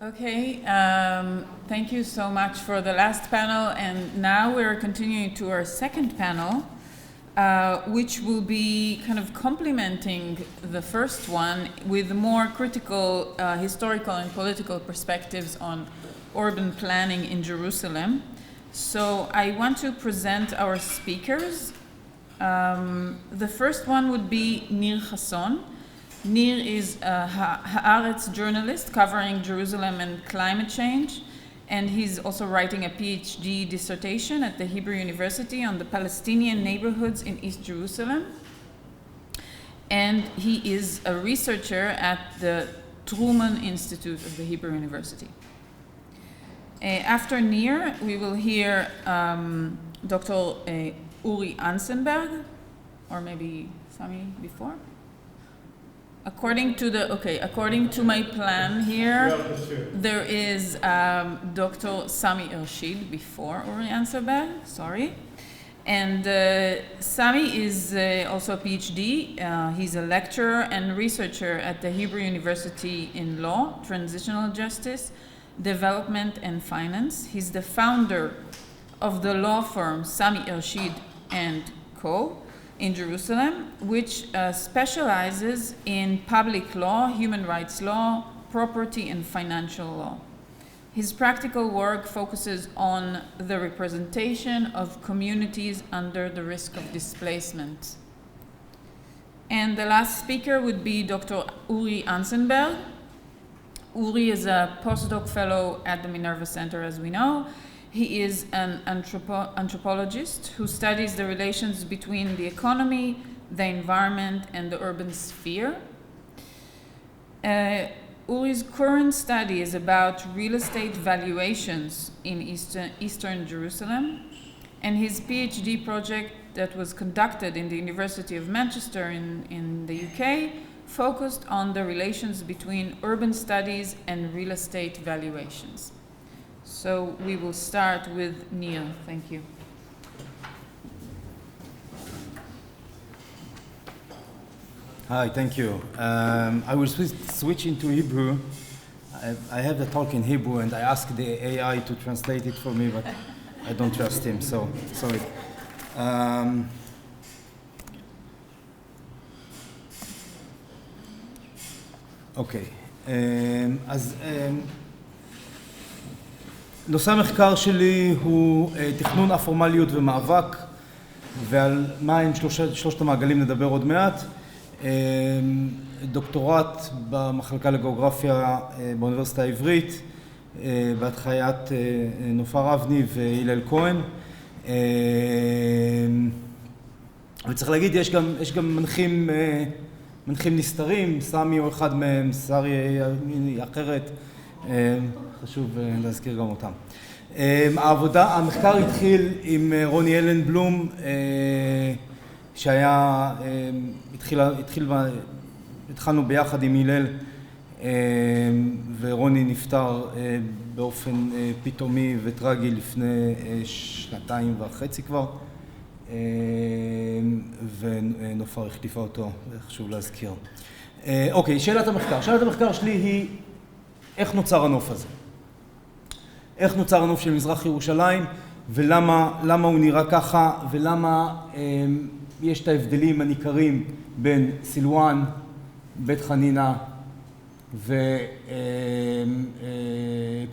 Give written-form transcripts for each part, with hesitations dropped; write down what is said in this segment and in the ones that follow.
Okay, thank you so much for the last panel, and now we're continuing to our second panel, which will be kind of complementing the first one with more critical historical and political perspectives on urban planning in Jerusalem. So I want to present our speakers. The first one would be Nir Hasson. Nir is a Haaretz journalist covering Jerusalem and climate change, and he's also writing a PhD dissertation at the Hebrew University on the Palestinian neighborhoods in East Jerusalem. And he is a researcher at the Truman Institute of the Hebrew University. After Nir, we will hear Dr. Uri Ansenberg, or maybe Sami before. According to my plan here, there is Dr. Sami Ershid before Uri Ansenberg, sorry. And Sami is also a PhD. He's a lecturer and researcher at the Hebrew University in Law, Transitional Justice, Development and Finance. He's the founder of the law firm Sami Ershid and Co. in Jerusalem, which specializes in public law, human rights law, property and financial law. His practical work focuses on the representation of communities under the risk of displacement. And the last speaker would be Dr. Uri Ansenberg. Uri is a postdoc fellow at the Minerva Center, as we know. He is an anthropologist who studies the relations between the economy, the environment, and the urban sphere. Uri's current study is about real estate valuations in Eastern Jerusalem, and his PhD project that was conducted in the University of Manchester in the UK focused on the relations between urban studies and real estate valuations. So we will start with Nir. Thank you. Hi, thank you. I will switch into Hebrew. I have the talk in Hebrew, and I asked the AI to translate it for me, but I don't trust him, so sorry. אוקיי, אז נושא המחקר שלי הוא תכנון הפורמליות ומאבק, ועל מה הם שלושת המעגלים נדבר עוד מעט. דוקטורט במחלקה לגיאוגרפיה באוניברסיטה העברית, בהנחיית נופר אבני והלל כהן. וצריך להגיד, יש גם מנחים נסתרים, סמי הוא אחד מהם, שרי היא אחרת, חשוב להזכיר גם אותם. המחקר התחיל עם רוני אלנבלום, התחלנו ביחד עם הלל, ורוני נפטר באופן פתאומי וטרגי לפני 2.5 כבר, ונופר החליפה אותו, חשוב להזכיר. אוקיי, שאלת המחקר שלי היא איך נוצר הנוף הזה? איך נוצר הנוף של מזרח ירושלים, ולמה הוא נראה ככה, ולמה יש את ההבדלים הניכרים בין סילואן, בית חנינה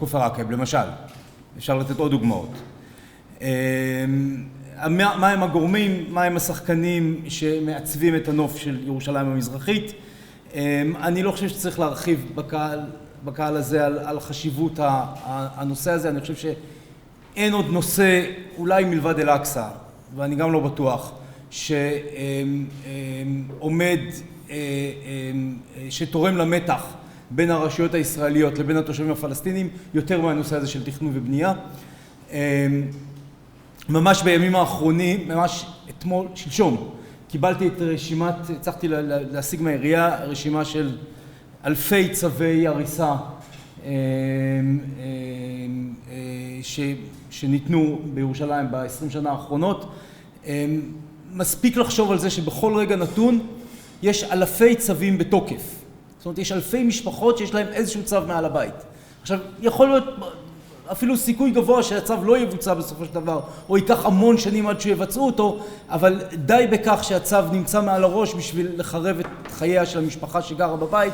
וכפר עקב, למשל. אפשר לתת עוד דוגמאות. מה הם הגורמים, מה הם השחקנים שמעצבים את הנוף של ירושלים המזרחית. אני לא חושב שצריך להרחיב בקהל הזה על חשיבות הנושא הזה. אני חושב שאין עוד נושא, אולי מלבד אל-אקצא, ואני גם לא בטוח, שעומד, שתורם למתח בין הרשויות הישראליות לבין התושבים הפלסטינים, יותר מהנושא הזה של תכנון ובנייה. ממש בימים האחרונים, ממש אתמול, שלשום, קיבלתי את רשימת, הצלחתי להשיג מהעירייה רשימה של אלפי צווי הריסה שניתנו בירושלים ב-20 שנה האחרונות. מספיק לחשוב על זה שבכל רגע נתון יש אלפי צווים בתוקף. זאת אומרת, יש אלפי משפחות שיש להם איזשהו צו מעל הבית. עכשיו, יכול להיות אפילו סיכוי גבוה שהצו לא יבוצע בסופו של דבר, או ייקח המון שנים עד שיבצעו אותו, אבל די בכך שהצו נמצא מעל הראש בשביל לחרב את חייה של המשפחה שגרה בבית,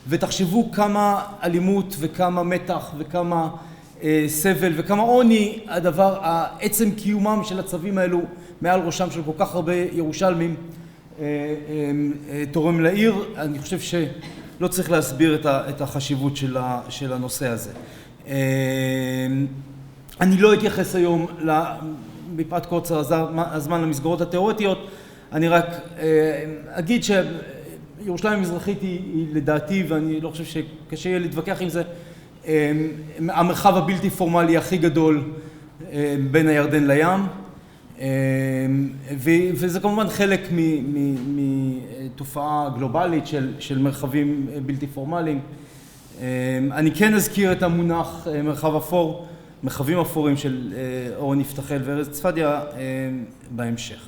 ותחשבו כמה אלימות וכמה מתח וכמה סבל וכמה עוני הדבר, עצם קיומם של הצווים האלו מעל ראשם של כל כך הרבה ירושלמים תורם לעיר. אני חושב שלא צריך להסביר את החשיבות של הנושא הזה. אני לא אתייחס היום מפאת קוצר הזמן למסגרות התיאורטיות, אני רק אגיד שירושלים המזרחית היא לדעתי, ואני לא חושב שקשה יהיה להתווכח עם זה, המרחב הבלתי פורמלי הכי גדול בין הירדן לים, וזה כמובן חלק מתופעה גלובלית של מרחבים בלתי פורמליים. אני כן אזכיר את המונח מרחב אפור, מרחבים אפורים של אורן יפתחאל וארז צפדיה בהמשך.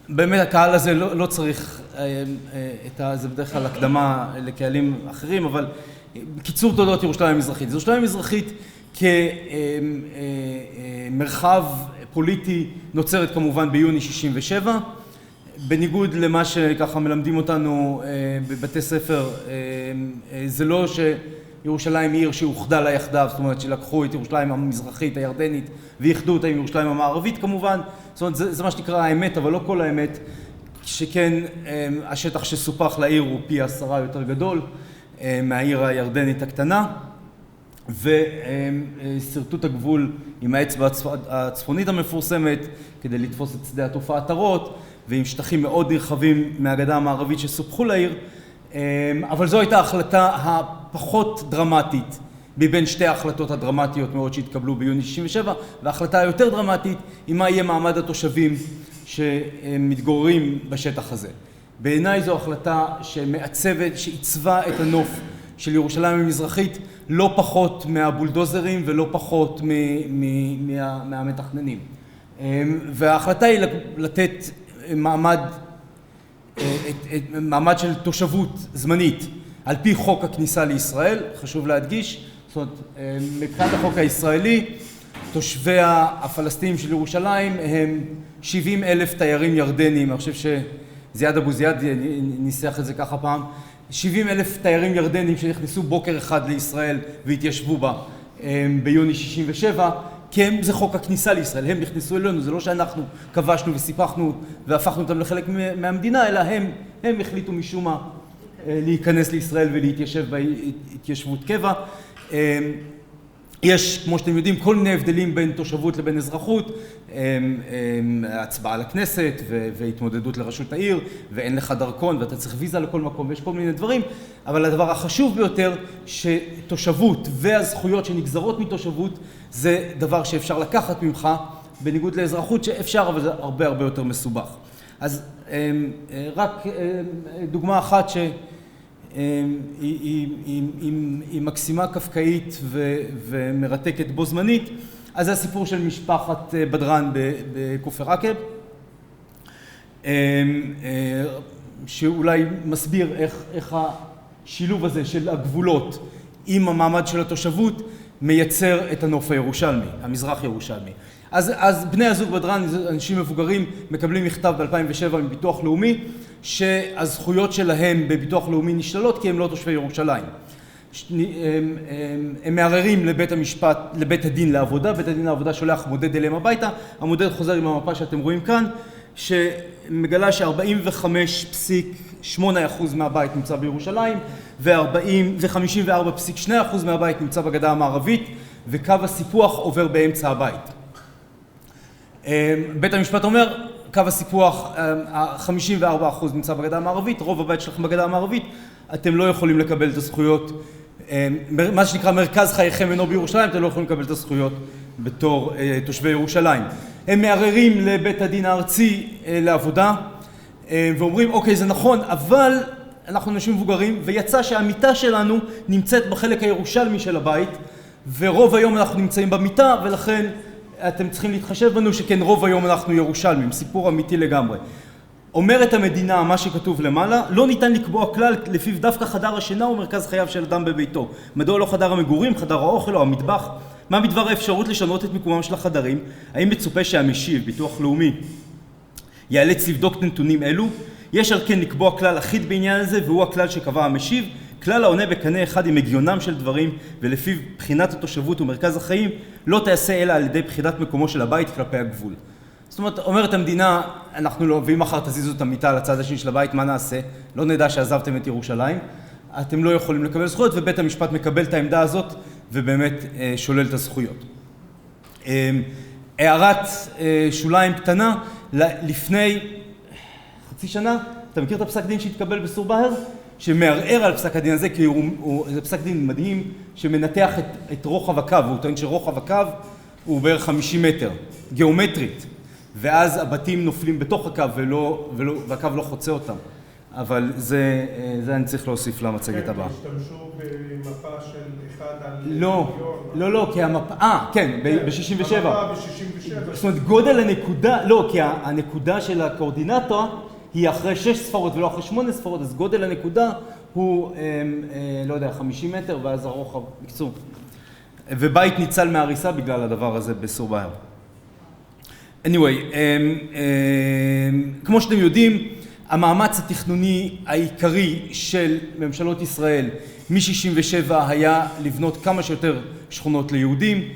באמת הקהל הזה לא צריך זה בדרך כלל הקדמה לקהלים אחרים, אבל בקיצור תולדות ירושלים המזרחית. ירושלים המזרחית כמרחב פוליטי נוצרת כמובן ביוני 67, בניגוד למה שככה מלמדים אותנו בבתי ספר, זה לא שירושלים היא עיר שאוחדה לה יחדיו, זאת אומרת שלקחו את ירושלים המזרחית הירדנית ויחדו אותה עם ירושלים המערבית כמובן, זאת אומרת זה מה שנקרא האמת, אבל לא כל האמת, שכן השטח שסופח לעיר הוא פי 10 יותר גדול מהעיר הירדנית הקטנה, וסרטוט הגבול עם האצבע הצפונית המפורסמת כדי לתפוס את שדה התופעה עטרות, ועם שטחים מאוד נרחבים מהגדה המערבית שסופחו לעיר, אבל זו הייתה ההחלטה הפחות דרמטית מבין שתי ההחלטות הדרמטיות מאוד שהתקבלו ביוני 67, וההחלטה היותר דרמטית היא מה יהיה מעמד התושבים שמתגוררים בשטח הזה. בעיניי זו החלטה שמעצבת, שעיצבה את הנוף של ירושלים המזרחית לא פחות מהבולדוזרים ולא פחות מהמתכננים. וההחלטה היא לתת מעמד של תושבות זמנית על פי חוק הכניסה לישראל, חשוב להדגיש, זאת אומרת, מבחינת החוק הישראלי, תושבי הפלסטינים של ירושלים הם 70,000 תיירים ירדנים, אני חושב שזיאד אבו זיאד ניסח את זה ככה פעם, 70,000 תיירים ירדנים שנכנסו בוקר אחד לישראל והתיישבו בה ביוני 67, כי זה חוק הכניסה לישראל, הם נכנסו אלינו, זה לא שאנחנו כבשנו וסיפחנו והפכנו אותם לחלק מהמדינה, אלא הם החליטו משום מה להיכנס לישראל ולהתיישב בהתיישבות קבע. יש, כמו שאתם יודעים, כל מיני הבדלים בין תושבות לבין אזרחות, הצבעה לכנסת והתמודדות לראשות העיר, ואין לך דרכון ואתה צריך ויזה לכל מקום, ויש כל מיני דברים, אבל הדבר החשוב ביותר שתושבות והזכויות שנגזרות מתושבות זה דבר שאפשר לקחת ממך, בניגוד לאזרחות שאפשר, אבל זה הרבה הרבה יותר מסובך. אז רק דוגמה אחת היא מקסימה קפקאית ומרתקת בו זמנית, אז זה הסיפור של משפחת בדרן בכפר עקב, שאולי מסביר איך השילוב הזה של הגבולות עם המעמד של התושבות מייצר את הנוף הירושלמי, המזרח ירושלמי. אז בני הזוג בדרן, אנשים מבוגרים, מקבלים מכתב ב-2007 מביטוח לאומי, שהזכויות שלהם בביטוח לאומי נשללות כי הם לא תושבי ירושלים. הם מערערים לבית המשפט, לבית הדין לעבודה, בית הדין לעבודה שולח מודד אליהם הביתה, המודד חוזר עם המפה שאתם רואים כאן, שמגלה ש45.8% מהבית נמצא בירושלים, ו54.2% מהבית נמצא בגדה המערבית, וקו הסיפוח עובר באמצע הבית. בית המשפט אומר, קו הסיפוח, 54% נמצא בגדה המערבית, רוב הבית שלכם בגדה המערבית, אתם לא יכולים לקבל את הזכויות, מה שנקרא מרכז חייכם אינו בירושלים, אתם לא יכולים לקבל את הזכויות בתור תושבי ירושלים. הם מערערים לבית הדין הארצי לעבודה, ואומרים, אוקיי, זה נכון, אבל אנחנו אנשים מבוגרים, ויצא שהמיטה שלנו נמצאת בחלק הירושלמי של הבית, ורוב היום אנחנו נמצאים במיטה, ולכן אתם צריכים להתחשב בנו שכן רוב היום אנחנו ירושלמים, סיפור אמיתי לגמרי. אומרת המדינה, מה שכתוב למעלה, לא ניתן לקבוע כלל לפיו דווקא חדר השינה הוא מרכז חייו של אדם בביתו. מדוע לא חדר המגורים, חדר האוכל או המטבח? מה בדבר האפשרות לשנות את מיקומם של החדרים? האם מצופה שהמשיב, ביטוח לאומי, ייאלץ לבדוק נתונים אלו? יש על כן לקבוע כלל אחיד בעניין הזה, והוא הכלל שקבע המשיב, כלל העונה בקנה אחד עם הגיונם של דברים, ולפיו בחינת התושבות ומרכז החיים לא תעשה אלא על ידי בחינת מקומו של הבית כלפי הגבול. זאת אומרת, אומרת המדינה, אנחנו לא, ואם מחר תזיזו את המיטה לצד השני של הבית, מה נעשה? לא נדע שעזבתם את ירושלים, אתם לא יכולים לקבל זכויות, ובית המשפט מקבל את העמדה הזאת, ובאמת שולל את הזכויות. הערת שוליים קטנה, לפני חצי שנה, אתה מכיר את הפסק דין שהתקבל בסור בהר? שמערער על פסק הדין הזה, כי זה פסק דין מדהים, שמנתח את רוחב הקו, הוא טוען שרוחב הקו הוא בערך 50 מטר, גיאומטרית, ואז הבתים נופלים בתוך הקו והקו לא חוצה אותם. אבל זה אני צריך להוסיף למצגת הבאה. כן, השתמשו במפה של אחד על... לא, כי המפה... כן, ב-67. המפה ב-67. זאת אומרת, גודל הנקודה... לא, כי הנקודה של הקואורדינטה היא אחרי 6 ספרות ולא אחרי 8 ספרות, אז גודל הנקודה הוא, לא יודע, 50 מטר, ואז הרוחב, בקצור. ובית ניצל מהריסה בגלל הדבר הזה בסור בהר. anyway, כמו שאתם יודעים, המאמץ התכנוני העיקרי של ממשלות ישראל מ-67 היה לבנות כמה שיותר שכונות ליהודים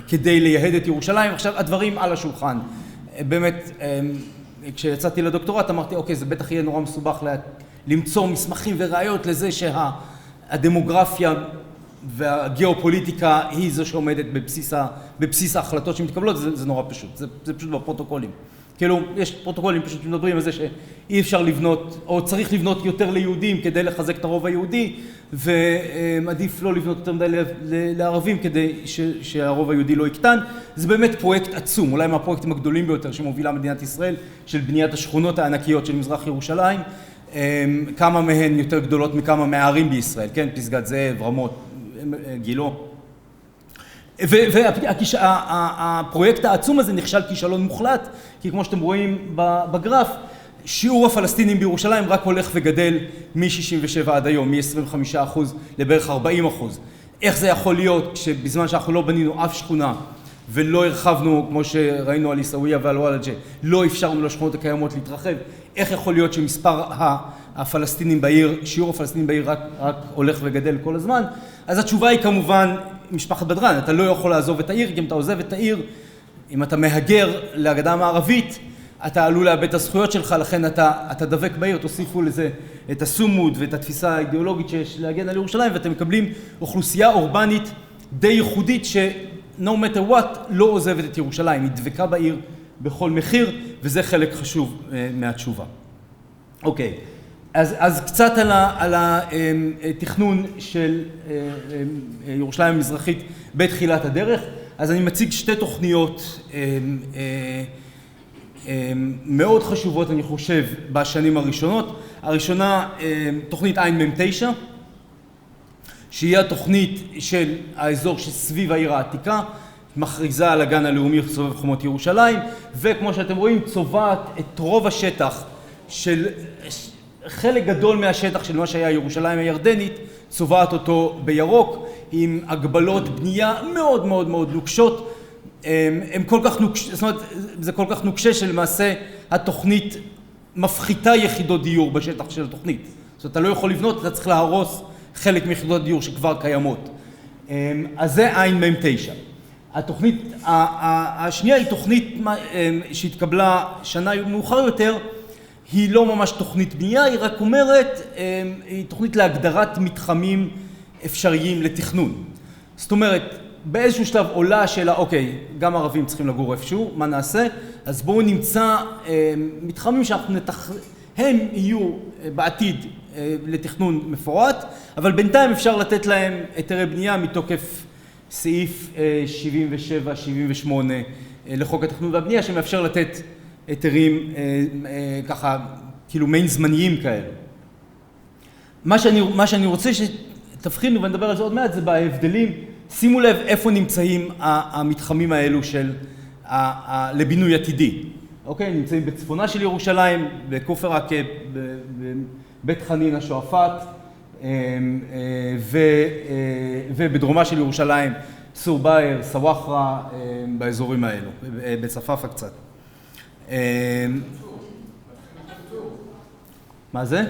כדי לייהד את ירושלים. עכשיו הדברים על השולחן. באמת, כשיצאתי לדוקטורט אמרתי, אוקיי, זה בטח יהיה נורא מסובך למצוא מסמכים וראיות לזה שהדמוגרפיה והגיאופוליטיקה היא זו שעומדת בבסיס ההחלטות שמתקבלות. זה נורא פשוט, זה פשוט בפרוטוקולים. כאילו, יש פרוטוקולים פשוט שמדברים על זה שאי אפשר לבנות, או צריך לבנות יותר ליהודים כדי לחזק את הרוב היהודי, ועדיף לא לבנות יותר מדי לערבים כדי שהרוב היהודי לא יקטן. זה באמת פרויקט עצום, אולי מהפרויקטים הגדולים ביותר שמובילה מדינת ישראל, של בניית השכונות הענקיות של מזרח ירושלים, כמה מהן יותר גדולות מכמה מהערים בישראל, כן? פסגת זאב, רמות, גילו. והפרויקט העצום הזה נכשל כישלון מוחלט, כי כמו שאתם רואים בגרף, שיעור הפלסטינים בירושלים רק הולך וגדל מ-67 עד היום, מ-25% לבערך 40%. איך זה יכול להיות שבזמן שאנחנו לא בנינו אף שכונה ולא הרחבנו, כמו שראינו על עיסאוויה ועל וולאג'ה, לא אפשרנו לשכונות הקיימות להתרחב? איך יכול להיות שמספר הפלסטינים בעיר, שיעור הפלסטינים בעיר רק הולך וגדל כל הזמן? אז התשובה היא כמובן משפחת בדרן. אתה לא יכול לעזוב את העיר, כי אם אתה עוזב את העיר, אם אתה מהגר לגדה המערבית, אתה עלול לאבד את הזכויות שלך, לכן אתה דבק בעיר, תוסיפו לזה את הסומוד ואת התפיסה האידיאולוגית שיש להגן על ירושלים, ואתם מקבלים אוכלוסייה אורבנית די ייחודית ש-no matter what לא עוזבת את ירושלים, היא דבקה בעיר בכל מחיר, וזה חלק חשוב מהתשובה. אוקיי, אז קצת על התכנון של ירושלים המזרחית בתחילת הדרך. אז אני מציג שתי תוכניות מאוד חשובות, אני חושב, בשנים הראשונות. הראשונה, תוכנית ע"מ9, שהיא התוכנית של האזור שסביב העיר העתיקה, מכריזה על הגן הלאומי סובב חומות ירושלים, וכמו שאתם רואים, צובעת את רוב השטח של חלק גדול מהשטח של מה שהיה ירושלים הירדנית, צובעת אותו בירוק, עם הגבלות בנייה מאוד מאוד מאוד נוקשות. הם כל כך נוקשה, זאת אומרת, זה כל כך נוקשה שלמעשה התוכנית מפחיתה יחידות דיור בשטח של התוכנית. זאת אומרת, אתה לא יכול לבנות, אתה צריך להרוס חלק מיחידות הדיור שכבר קיימות. אז זה ע"מ9. התוכנית השנייה היא תוכנית שהתקבלה שנה מאוחר יותר, היא לא ממש תוכנית בנייה, היא רק אומרת, היא תוכנית להגדרת מתחמים אפשריים לתכנון. זאת אומרת, באיזשהו שלב עולה השאלה, אוקיי, גם ערבים צריכים לגור איפשהו, מה נעשה? אז בואו נמצא מתחמים הם יהיו בעתיד לתכנון מפורט, אבל בינתיים אפשר לתת להם היתרי בנייה מתוקף סעיף 77-78 לחוק התכנון והבנייה, שמאפשר לתת היתרים ככה, כאילו מעין זמניים כאלה. מה שאני רוצה שתבחינו, ונדבר על זה עוד מעט, זה בהבדלים. שימו לב איפה נמצאים המתחמים האלו של לבינוי עתידי. אוקיי, נמצאים בצפונה של ירושלים, בכופר עקב, בבית חנין השועפאט, ובדרומה של ירושלים, סור באר, סוואחרה, באזורים האלו, בצפאפא קצת. מה זה?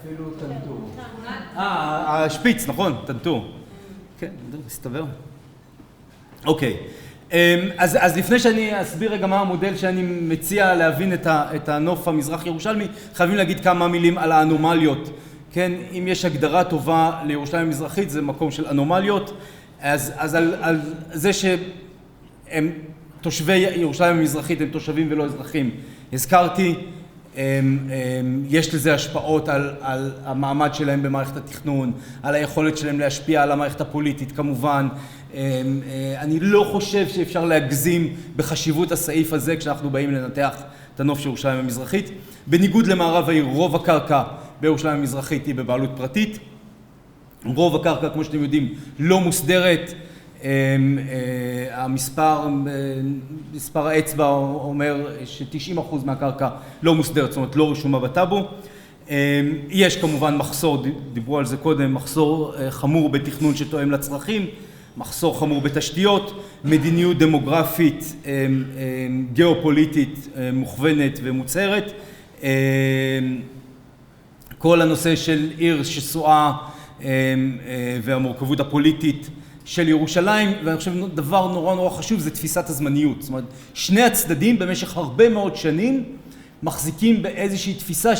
אפילו טנטור. השפיץ, נכון, טנטור. כן, מסתבר. אוקיי. אז לפני שאני אסביר רגע מה המודל שאני מציע להבין את הנוף המזרח ירושלמי, חייבים להגיד כמה מילים על האנומליות. כן, אם יש הגדרה טובה לירושלים המזרחית, זה מקום של אנומליות. אז על זה שהם תושבי ירושלים המזרחית, הם תושבים ולא אזרחים. הזכרתי, יש לזה השפעות על המעמד שלהם במערכת התכנון, על היכולת שלהם להשפיע על המערכת הפוליטית כמובן. אני לא חושב שאפשר להגזים בחשיבות הסעיף הזה כשאנחנו באים לנתח את הנוף של ירושלים המזרחית. בניגוד למערב העיר, רוב הקרקע בירושלים המזרחית היא בבעלות פרטית. רוב הקרקע, כמו שאתם יודעים, לא מוסדרת. מספר האצבע אומר ש90% מהקרקע לא מוסדרת, זאת אומרת לא רשומה בטאבו. יש כמובן מחסור, דיברו על זה קודם, מחסור חמור בתכנון שתואם לצרכים, מחסור חמור בתשתיות, מדיניות דמוגרפית, גיאופוליטית מוכוונת ומוצהרת. כל הנושא של עיר שסועה והמורכבות הפוליטית של ירושלים, ואני חושב דבר נורא חשוב זה תפיסת הזמניות. זאת אומרת, שני הצדדים במשך הרבה מאוד שנים מחזיקים באיזושהי תפיסה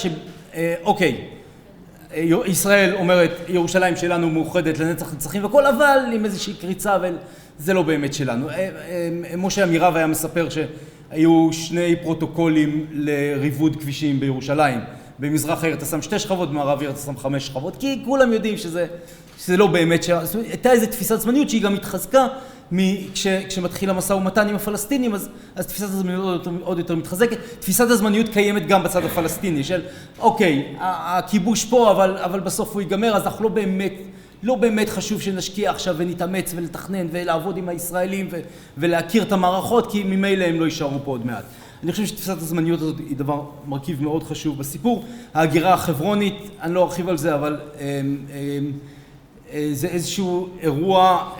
אוקיי, ישראל אומרת ירושלים שלנו מאוחדת לנצח נצחים וכל, אבל עם איזושהי קריצה, וזה לא באמת שלנו. משה אמירב היה מספר שהיו שני פרוטוקולים לריבוד כבישים בירושלים. במזרח העיר אתה שם 2 שכבות, במערב העיר אתה שם 5 שכבות, כי כולם יודעים שזה לא באמת הייתה איזו תפיסת זמניות שהיא גם התחזקה כשמתחיל המשא ומתן עם הפלסטינים, אז תפיסת הזמניות עוד יותר מתחזקת. תפיסת הזמניות קיימת גם בצד הפלסטיני, של אוקיי, הכיבוש פה, אבל בסוף הוא ייגמר, אז אנחנו לא באמת חשוב שנשקיע עכשיו ונתאמץ ולתכנן ולעבוד עם הישראלים ולהכיר את המערכות, כי ממילא הם לא יישארו פה עוד מעט. אני חושב שתפיסת הזמניות הזאת היא מרכיב מאוד חשוב בסיפור. ההגירה החברונית, אני לא ארחיב על זה, אבל זה איזשהו אירוע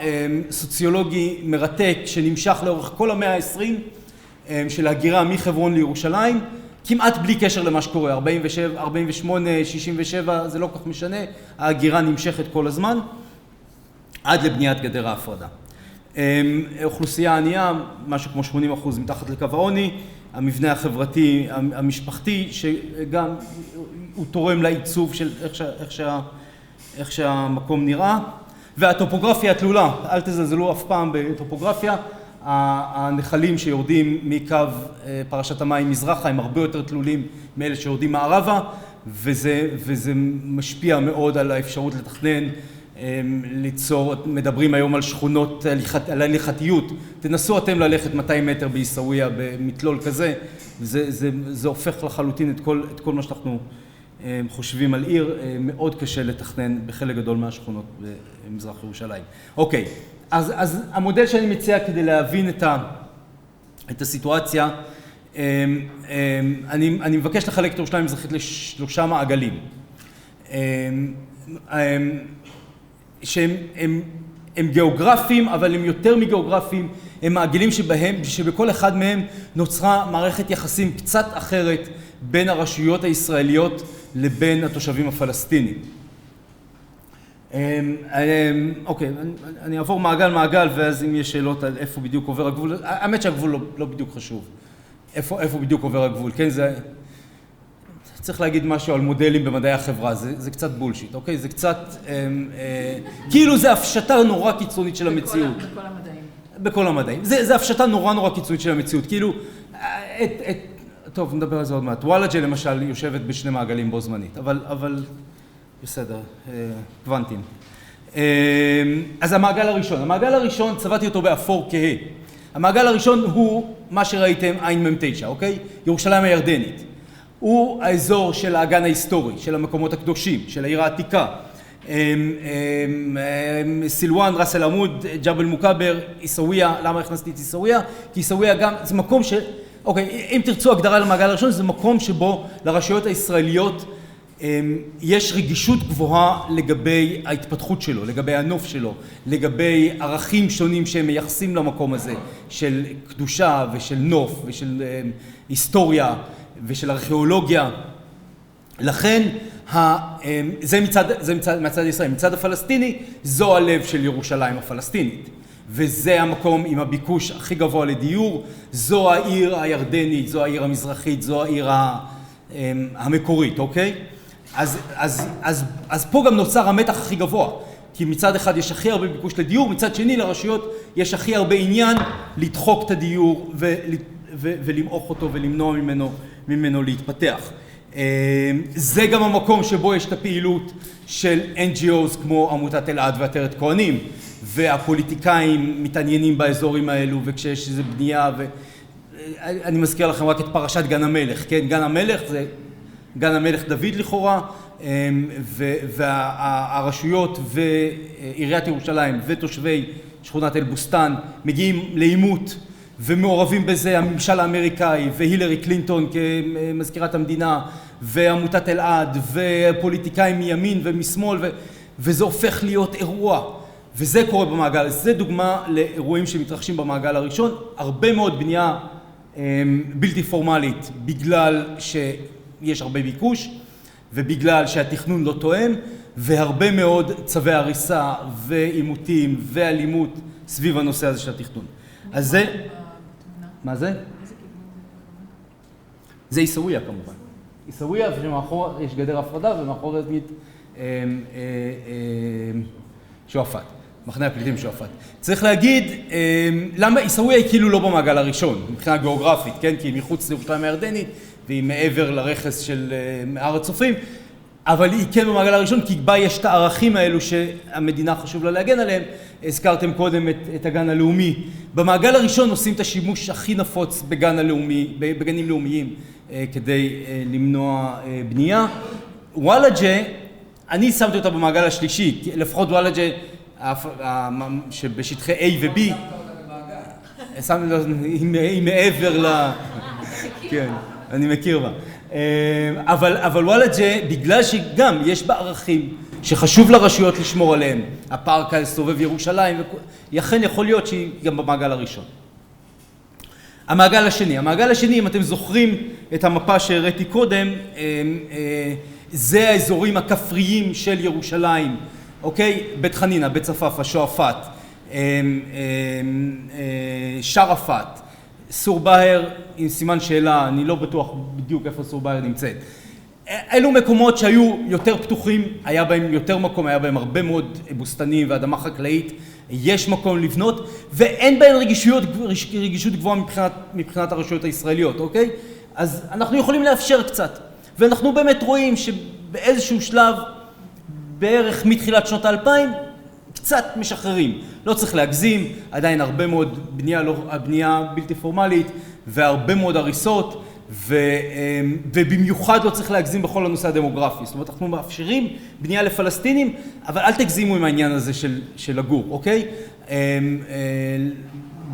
סוציולוגי מרתק שנמשך לאורך כל המאה ה-20 של ההגירה מחברון לירושלים, כמעט בלי קשר למה שקורה, 47, 48, 67, זה לא כל כך משנה, ההגירה נמשכת כל הזמן, עד לבניית גדר ההפרדה. אוכלוסייה ענייה, משהו כמו 80% מתחת לקו העוני, המבנה החברתי, המשפחתי, שגם הוא תורם לעיצוב של איך שהמקום נראה, והטופוגרפיה התלולה, אל תזלזלו אף פעם בטופוגרפיה, הנחלים שיורדים מקו פרשת המים מזרחה הם הרבה יותר תלולים מאלה שיורדים מערבה, וזה משפיע מאוד על האפשרות לתכנן, ליצור, מדברים היום על שכונות, על הליכתיות, תנסו אתם ללכת 200 מטר בעיסאוויה במתלול כזה, זה הופך לחלוטין את כל מה שאנחנו חושבים על עיר, מאוד קשה לתכנן בחלק גדול מהשכונות במזרח ירושלים. אוקיי, אז המודל שאני מציע כדי להבין את הסיטואציה, אני מבקש לחלק את ירושלים המזרחית ל3 מעגלים. שהם גיאוגרפיים, אבל הם יותר מגיאוגרפיים, הם מעגלים שבכל אחד מהם נוצרה מערכת יחסים קצת אחרת בין הרשויות הישראליות לבין התושבים הפלסטינים. אוקיי, אני אעבור מעגל, ואז אם יש שאלות על איפה בדיוק עובר הגבול, האמת שהגבול לא בדיוק חשוב. איפה בדיוק עובר הגבול, כן? צריך להגיד משהו על מודלים במדעי החברה, זה קצת בולשיט, אוקיי? זה קצת, כאילו זה הפשטה נורא קיצונית של המציאות. בכל המדעים. בכל המדעים. זה הפשטה נורא קיצונית של המציאות, כאילו, טוב, נדבר על זה עוד מעט. וואלג'ה למשל יושבת בשני מעגלים בו זמנית, אבל בסדר, קוונטים. אז המעגל הראשון, צבעתי אותו באפור כהה. המעגל הראשון הוא מה שראיתם עין מ"ם 9, אוקיי? ירושלים הירדנית. הוא האזור של האגן ההיסטורי, של המקומות הקדושים, של העיר העתיקה. סילואן, ראס אל עמוד, ג'בל מוכבר, עיסאוויה. למה הכנסתי את עיסאוויה? כי עיסאוויה גם, זה מקום אוקיי, אם תרצו הגדרה למעגל הראשון, זה מקום שבו לרשויות הישראליות יש רגישות גבוהה לגבי ההתפתחות שלו, לגבי הנוף שלו, לגבי ערכים שונים שהם מייחסים למקום הזה, של קדושה ושל נוף ושל היסטוריה ושל ארכיאולוגיה. לכן זה מצד ישראל. מצד הפלסטיני, זו הלב של ירושלים הפלסטינית. וזה המקום עם הביקוש הכי גבוה לדיור, זו העיר הירדנית, זו העיר המזרחית, זו העיר המקורית, אוקיי? אז פה גם נוצר המתח הכי גבוה, כי מצד אחד יש הכי הרבה ביקוש לדיור, מצד שני לרשויות יש הכי הרבה עניין לדחוק את הדיור ולמעוך אותו ולמנוע ממנו להתפתח. זה גם המקום שבו יש את הפעילות של NGOs כמו עמותת אלעד ועטרת כהנים, והפוליטיקאים מתעניינים באזורים האלו, וכשיש איזו בנייה, ואני מזכיר לכם רק את פרשת גן המלך, כן? גן המלך זה גן המלך דוד לכאורה, והרשויות ועיריית ירושלים ותושבי שכונת אל-בוסתן מגיעים לעימות ומעורבים בזה הממשל האמריקאי והילרי קלינטון כמזכירת המדינה ועמותת אלעד ופוליטיקאים מימין ומשמאל, וזה הופך להיות אירוע, וזה קורה במעגל. זה דוגמה לאירועים שמתרחשים במעגל הראשון. הרבה מאוד בנייה בלתי פורמלית בגלל שיש הרבה ביקוש ובגלל שהתכנון לא תואם, והרבה מאוד צווי הריסה ועימותים ואלימות סביב הנושא הזה של התכנון. אז זה... מה זה? זה עיסאוויה כמובן. עיסאוויה, ומאחור יש גדר הפרדה, ומאחור שועפאט, מחנה הפליטים שועפאט. צריך להגיד, למה עיסאוויה היא כאילו לא במעגל הראשון, מבחינה גיאוגרפית, כן? כי היא מחוץ לירושלים הירדנית, והיא מעבר לרכס של הר הצופים, אבל היא כן במעגל הראשון, כי בה יש את הערכים האלו שהמדינה חשוב לה להגן עליהם. הזכרתם קודם את הגן הלאומי. במעגל הראשון עושים את השימוש הכי נפוץ בגנים לאומיים, כדי למנוע בנייה. וואלג'ה, אני שמתי אותה במעגל השלישי, לפחות וואלג'ה שבשטחי A ו-B, היא מעבר ל... כן, אני מכיר בה. אבל וואלג'ה, בגלל שגם יש בה ערכים שחשוב לרשויות לשמור עליהם, הפארק הסובב ירושלים, אכן יכול להיות שהיא גם במעגל הראשון. המעגל השני, אם אתם זוכרים את המפה שהראיתי קודם, זה האזורים הכפריים של ירושלים, אוקיי? בית חנינה, בית צפאפא, שועפאט, שרפאט, סור באהר עם סימן שאלה, אני לא בטוח בדיוק איפה סור באהר נמצאת. אלו מקומות שהיו יותר פתוחים, היה בהם יותר מקום, היה בהם הרבה מאוד בוסתנים ואדמה חקלאית, יש מקום לבנות, ואין בהם רגישות גבוהה מבחינת הרשויות הישראליות, אוקיי? אז אנחנו יכולים לאפשר קצת, ואנחנו באמת רואים שבאיזשהו שלב, בערך מתחילת שנות ה-2000, קצת משחררים. לא צריך להגזים, עדיין הרבה מאוד בנייה בלתי פורמלית, והרבה מאוד הריסות, ובמיוחד לא צריך להגזים בכל הנושא הדמוגרפי. זאת אומרת, אנחנו מאפשרים בנייה לפלסטינים, אבל אל תגזימו עם העניין הזה של לגור, אוקיי?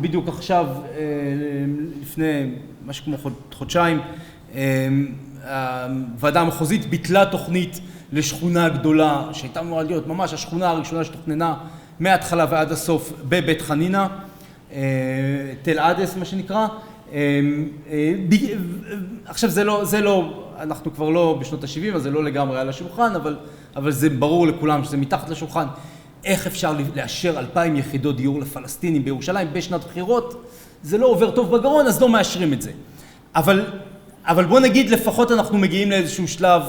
בדיוק עכשיו, לפני משהו כמו חודשיים, הוועדה המחוזית ביטלה תוכנית לשכונה גדולה, שהייתה אמורה להיות ממש השכונה הראשונה שתוכננה מההתחלה ועד הסוף בבית חנינה, תל עדס מה שנקרא. עכשיו זה לא, אנחנו כבר לא בשנות ה-70, אז זה לא לגמרי על השולחן, אבל זה ברור לכולם שזה מתחת לשולחן. איך אפשר לאשר 2,000 יחידות דיור לפלסטינים בירושלים בשנת בחירות? זה לא עובר טוב בגרון, אז לא מאשרים את זה. אבל בוא נגיד, לפחות אנחנו מגיעים לאיזשהו שלב,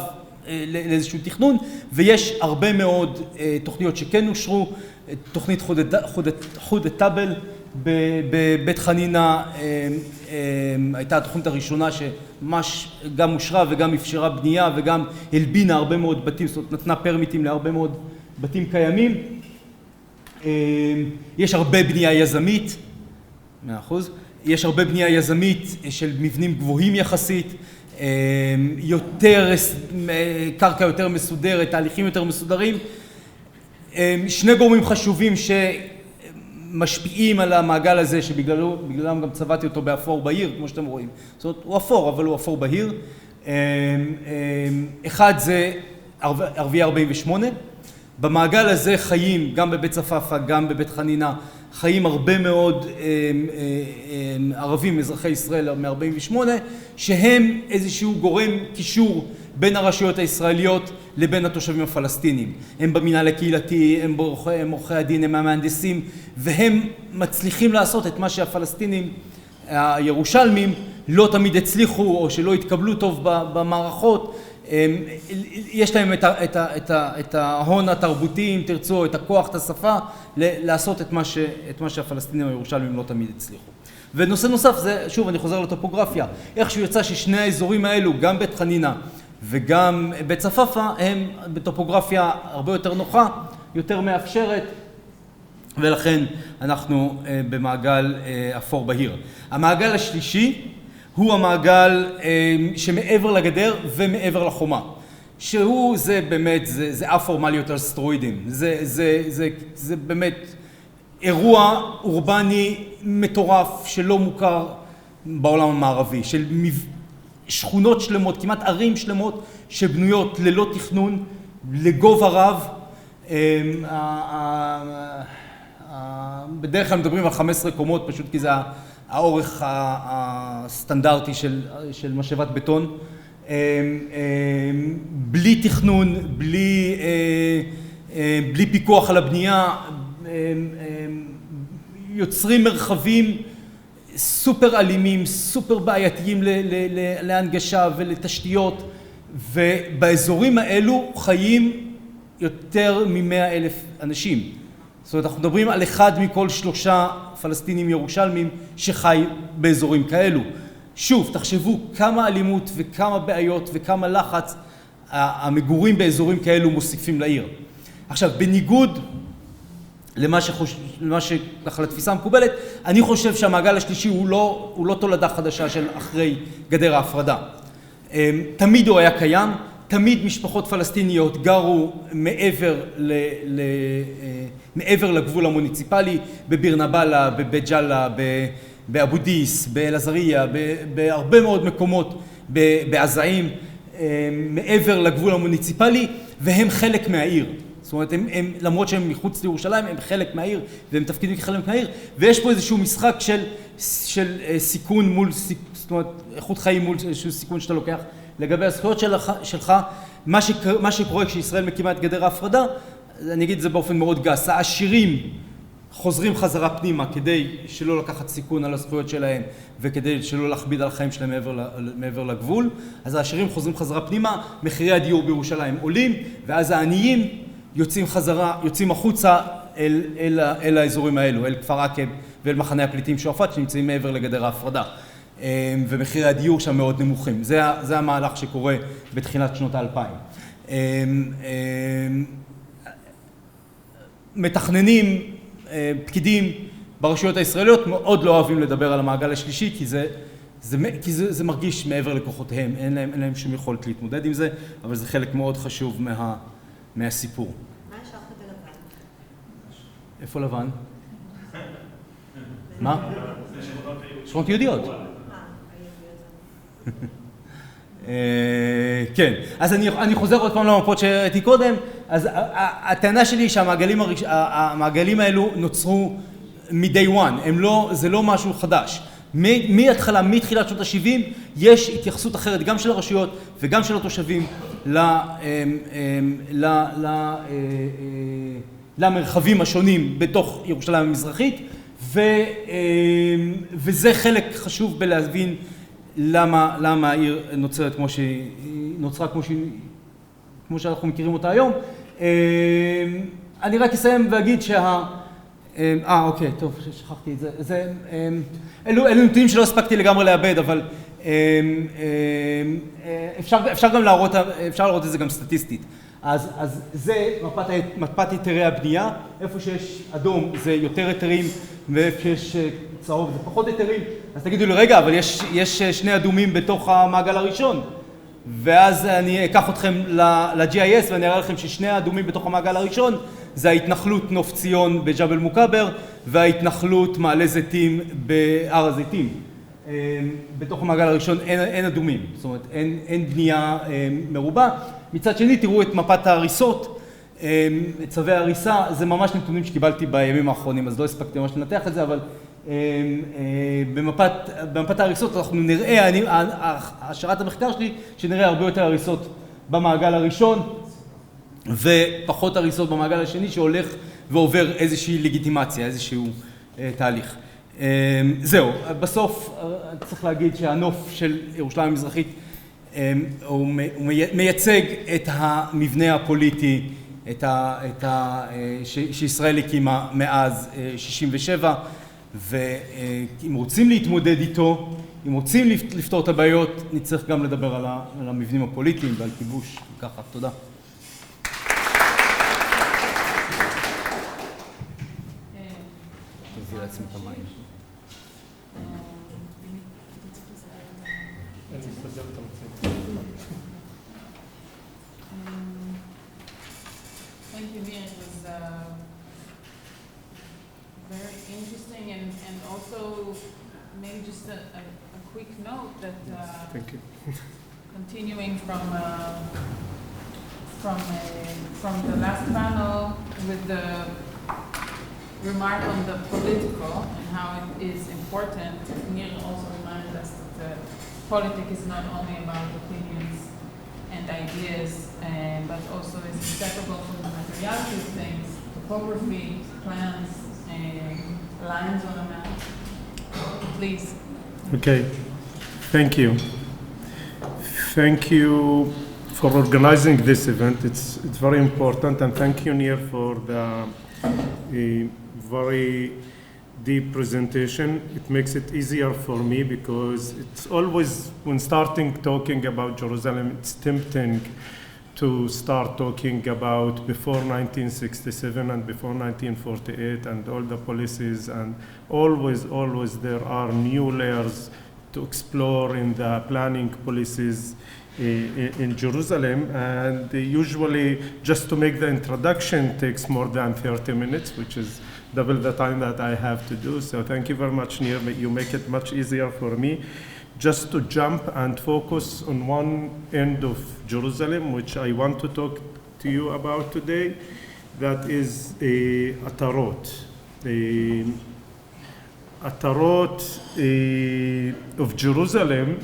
לאיזשהו תכנון, ויש הרבה מאוד תוכניות שכן אושרו. תוכנית חוד טאבל בבית חנינה הייתה התוכנית הראשונה שממש גם אושרה וגם אפשרה בנייה וגם הלבינה הרבה מאוד בתים, זאת אומרת נתנה פרמיטים להרבה מאוד בתים קיימים. יש הרבה בנייה יזמית, 100%, יש הרבה בנייה יזמית של מבנים גבוהים יחסית, יותר קרקע יותר מסודרת, תהליכים יותר מסודרים, שני גורמים חשובים שמשפיעים על המעגל הזה, שבגללם גם צבעתי אותו באפור בהיר, כמו שאתם רואים. זאת אומרת, הוא אפור, אבל הוא אפור בהיר. אחד זה ערביי 48. במעגל הזה חיים, גם בבית צפאפא, גם בבית חנינה, חיים הרבה מאוד ערבים, אזרחי ישראל מ-48, שהם איזשהו גורם קישור בין הרשויות הישראליות לבין התושבים הפלסטינים. הם במינהל הקהילתי, הם עורכי הדין, הם המהנדסים, והם מצליחים לעשות את מה שהפלסטינים, הירושלמים, לא תמיד הצליחו או שלא התקבלו טוב במערכות. יש להם את ההון התרבותי, אם תרצו, את הכוח, את השפה, לעשות את מה שהפלסטינים הירושלמים לא תמיד הצליחו. ונושא נוסף זה, שוב אני חוזר לטופוגרפיה, איכשהו יצא ששני האזורים האלו, גם בית חנינה וגם בית צפאפא, הם בטופוגרפיה הרבה יותר נוחה, יותר מאפשרת, ולכן אנחנו במעגל אפור בהיר. המעגל השלישי הוא המעגל שמעבר לגדר ומעבר לחומה, שהוא זה באמת, זה א-פורמליות על סטרואידים, זה באמת אירוע אורבני מטורף שלא מוכר בעולם המערבי, של שכונות שלמות, כמעט ערים שלמות שבנויות ללא תכנון, לגובה רב. בדרך כלל מדברים על 15 קומות, פשוט כי זה האורך הסטנדרטי של משאבת בטון, בלי תכנון, בלי פיקוח על הבנייה, יוצרים מרחבים סופר אלימים, סופר בעייתיים להנגשה ולתשתיות, ובאזורים האלו חיים יותר מ100,000 אנשים. זאת אומרת, אנחנו מדברים על אחד מכל 3 פלסטינים ירושלמים שחי באזורים כאלו. שוב, תחשבו כמה אלימות וכמה בעיות וכמה לחץ המגורים באזורים כאלו מוסיפים לעיר. עכשיו, בניגוד למה שככה לתפיסה המקובלת, אני חושב שהמעגל השלישי הוא לא תולדה חדשה של אחרי גדר ההפרדה. תמיד הוא היה קיים, תמיד משפחות פלסטיניות גרו מעבר לגבול המוניציפלי, בביר נבאללה, בבית ג'אלה, באבו דיס, באל-עזריה, בהרבה מאוד מקומות, בעזעים, מעבר לגבול המוניציפלי, והם חלק מהעיר. זאת אומרת, למרות שהם מחוץ לירושלים, הם חלק מהעיר, והם תפקידים כחלק מהעיר, ויש פה איזשהו משחק של סיכון מול, זאת אומרת, איכות חיים מול איזשהו סיכון שאתה לוקח. לגבי הזכויות שלך, מה שקורה כשישראל מקימה את גדר ההפרדה, אני אגיד את זה באופן מאוד גס, העשירים חוזרים חזרה פנימה כדי שלא לקחת סיכון על הזכויות שלהם וכדי שלא להכביד על החיים שלהם מעבר לגבול. אז העשירים חוזרים חזרה פנימה, מחירי הדיור בירושלים עולים, ואז העניים יוצאים החוצה אל האזורים האלו, אל כפר עקב ואל מחנה הפליטים שועפאט שנמצאים מעבר לגדר ההפרדה. ומחירי הדיור שם מאוד נמוכים. זה המהלך שקורה בתחילת שנות ה-2000. מתכננים, פקידים ברשויות הישראליות מאוד לא אוהבים לדבר על המעגל השלישי, כי זה מרגיש מעבר לכוחותיהם, אין להם שום יכולת להתמודד עם זה, אבל זה חלק מאוד חשוב מהסיפור. מה השארת בלבן? איפה לבן? מה? שכונות יהודיות. כן, אז אני חוזר עוד פעם למפות שהראיתי קודם. אז הטענה שלי היא שהמעגלים האלו נוצרו מ-day one, זה לא משהו חדש. מתחילת שנות ה-70 יש התייחסות אחרת גם של הרשויות וגם של התושבים למרחבים השונים בתוך ירושלים המזרחית, וזה חלק חשוב בלהבין למה העיר נוצרת כמו שהיא נוצרה, כמו שאנחנו מכירים אותה היום. אני רק אסיים ואגיד אוקיי, טוב, שכחתי את זה. אלו נתונים שלא הספקתי לגמרי לאבד, אבל אפשר להראות את זה גם סטטיסטית. אז זה מפת היתרי הבנייה, איפה שיש אדום זה יותר היתרים, ואיפה שיש צהוב זה פחות היתרים. אז תגידו לי, רגע, אבל יש 2 אדומים בתוך המעגל הראשון. ואז אני אקח אתכם ל-GIS ואני אראה לכם ש2 אדומים בתוך המעגל הראשון זה ההתנחלות נוף ציון בג'בל מוכבר וההתנחלות מעלה זיתים בהר הזיתים. בתוך המעגל הראשון אין אדומים, זאת אומרת אין בנייה מרובה. מצד שני תראו את מפת ההריסות, את צווי ההריסה, זה ממש נתונים שקיבלתי בימים האחרונים, אז לא הספקתי ממש לנתח את זה, אבל במפת ההריסות אנחנו נראה, השערת המחקר שלי, שנראה הרבה יותר הריסות במעגל הראשון ופחות הריסות במעגל השני שהולך ועובר איזושהי לגיטימציה, איזשהו תהליך. זהו, בסוף צריך להגיד שהנוף של ירושלים המזרחית הוא מייצג את המבנה הפוליטי שישראל הקימה מאז 67, ואם רוצים להתמודד איתו, אם רוצים לפתור את הבעיות, נצטרך גם לדבר על המבנים הפוליטיים ועל כיבוש. ככה, תודה. תביא לעצמי את המים. Thank you, Nir. It was very interesting, and also maybe just a quick note that Thank you. continuing from the last panel with the remark on the political and how it is important. Nir also reminded us that politics is not only about opinions and ideas, but also is inseparable from the materiality of things, topography, plans, lines on a map. Please. Okay, thank you. Thank you for organizing this event. It's very important, and thank you, Nir, for the very deep presentation. It makes it easier for me because it's always, when starting talking about Jerusalem, it's tempting to start talking about before 1967 and before 1948 and all the policies, and always there are new layers to explore in the planning policies in Jerusalem, and usually just to make the introduction takes more than 30 minutes, which is double the time that I have to do. So thank you very much, Nir. You make it much easier for me just to jump and focus on one end of Jerusalem, which I want to talk to you about today. That is Atarot. Atarot of Jerusalem.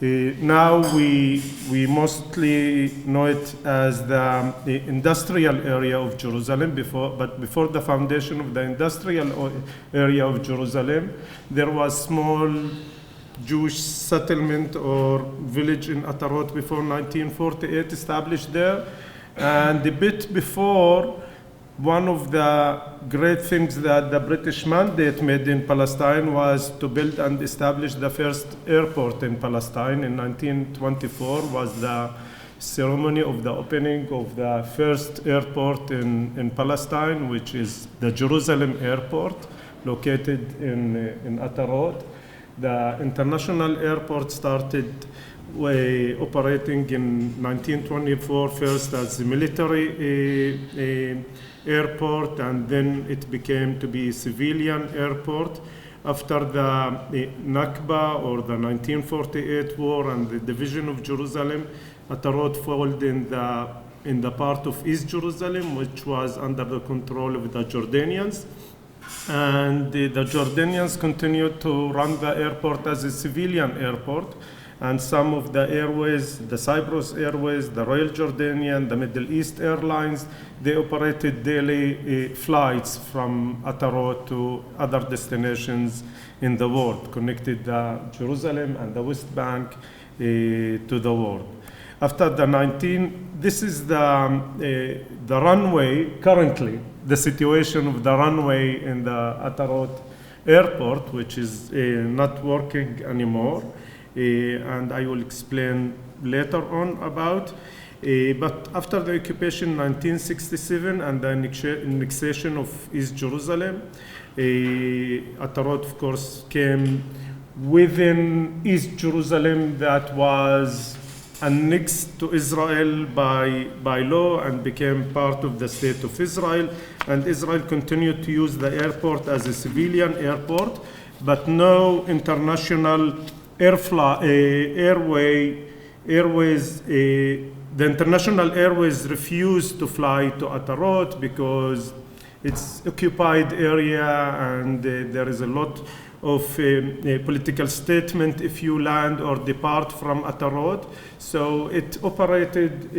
Now we mostly know it as the industrial area of Jerusalem, but before the foundation of the industrial area of Jerusalem, there was small Jewish settlement or village in Atarot before 1948 established there. And a bit before, one of the great things that the British mandate made in Palestine was to build and establish the first airport in Palestine. In 1924 was the ceremony of the opening of the first airport in Palestine, which is the Jerusalem Airport, located in Atarot. The international airport started operating in 1924, first as a military airport, and then it became to be a civilian airport. After the Nakba, or the 1948 war, and the division of Jerusalem, Atarot fell in the part of East Jerusalem, which was under the control of the Jordanians. And the Jordanians continued to run the airport as a civilian airport, and some of the airways, the Cyprus Airways, the Royal Jordanian, the Middle East Airlines, they operated daily flights from Atarot to other destinations in the world, connected Jerusalem and the West Bank to the world. After this is the runway currently, the situation of the runway in the Atarot airport, which is not working anymore. And I will explain later on about. But after the occupation in 1967 and the annexation of East Jerusalem, Atarot, of course, came within East Jerusalem that was annexed to Israel by law and became part of the state of Israel. And Israel continued to use the airport as a civilian airport, but no international airways. The international airways refused to fly to Atarot because it's occupied area and there is a lot of political statement if you land or depart from Atarot. So it operated,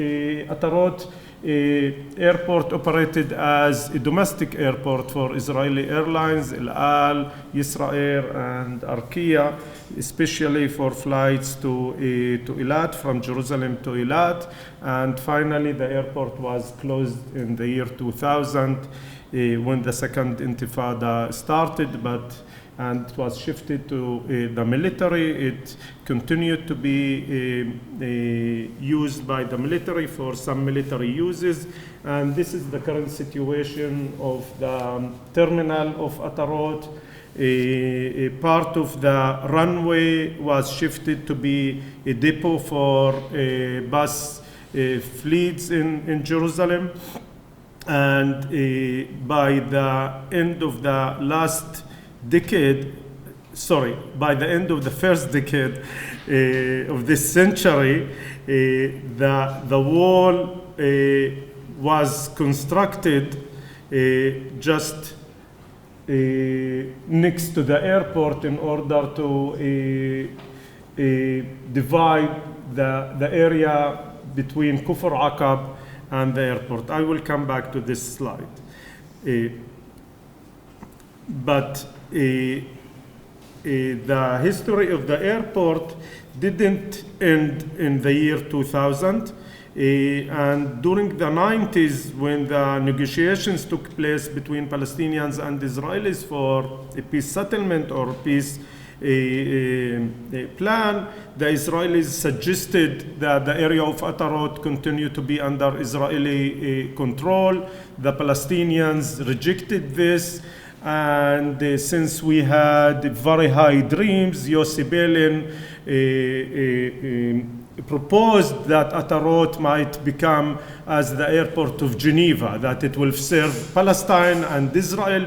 Atarot airport operated as a domestic airport for Israeli airlines, El Al, Yisrael, and Arkia, especially for flights to Eilat, from Jerusalem to Eilat. And finally, the airport was closed in the year 2000 when the second Intifada started, and it was shifted to the military. It continued to be used by the military for some military uses. And this is the current situation of the terminal of Atarot. A part of the runway was shifted to be a depot for bus fleets in Jerusalem. And by the end of the first decade of this century, the wall was constructed just next to the airport in order to divide the area between Kufr Aqab and the airport. I will come back to this slide. But the history of the airport didn't end in the year 2000. And during the 90s, when the negotiations took place between Palestinians and Israelis for a peace settlement or peace plan, the Israelis suggested that the area of Atarot continue to be under Israeli control. The Palestinians rejected this. And since we had very high dreams, Yossi Beilin proposed that Atarot might become as the airport of Geneva, that it will serve Palestine and Israel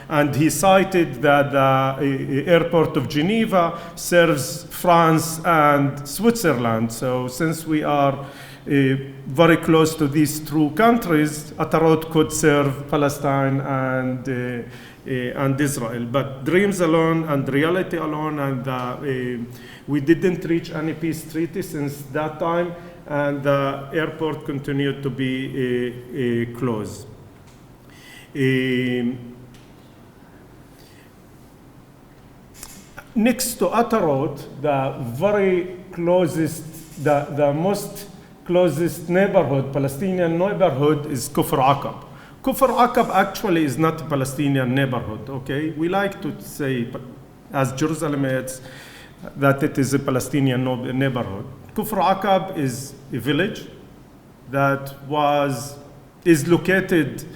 and he cited that the airport of Geneva serves France and Switzerland. So since we are very close to these two countries, Atarot could serve Palestine and Israel. But dreams alone and reality alone, and we didn't reach any peace treaty since that time, and the airport continued to be closed. Next to Atarot, the very closest, the most closest neighborhood, Palestinian neighborhood, is Kufr Aqab. Kufr Aqab actually is not a Palestinian neighborhood, okay? We like to say, as Jerusalemites, that it is a Palestinian neighborhood. Kufr Aqab is a village that is located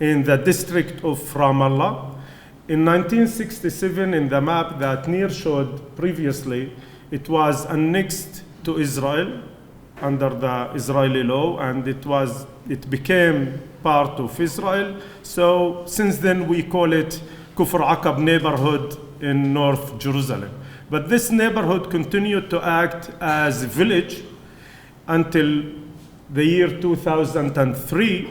in the district of Ramallah. In 1967, in the map that Nir showed previously, it was annexed to Israel under the Israeli law, and it became part of Israel. So since then we call it Kufr Aqab neighborhood in North Jerusalem. But this neighborhood continued to act as a village until the year 2003,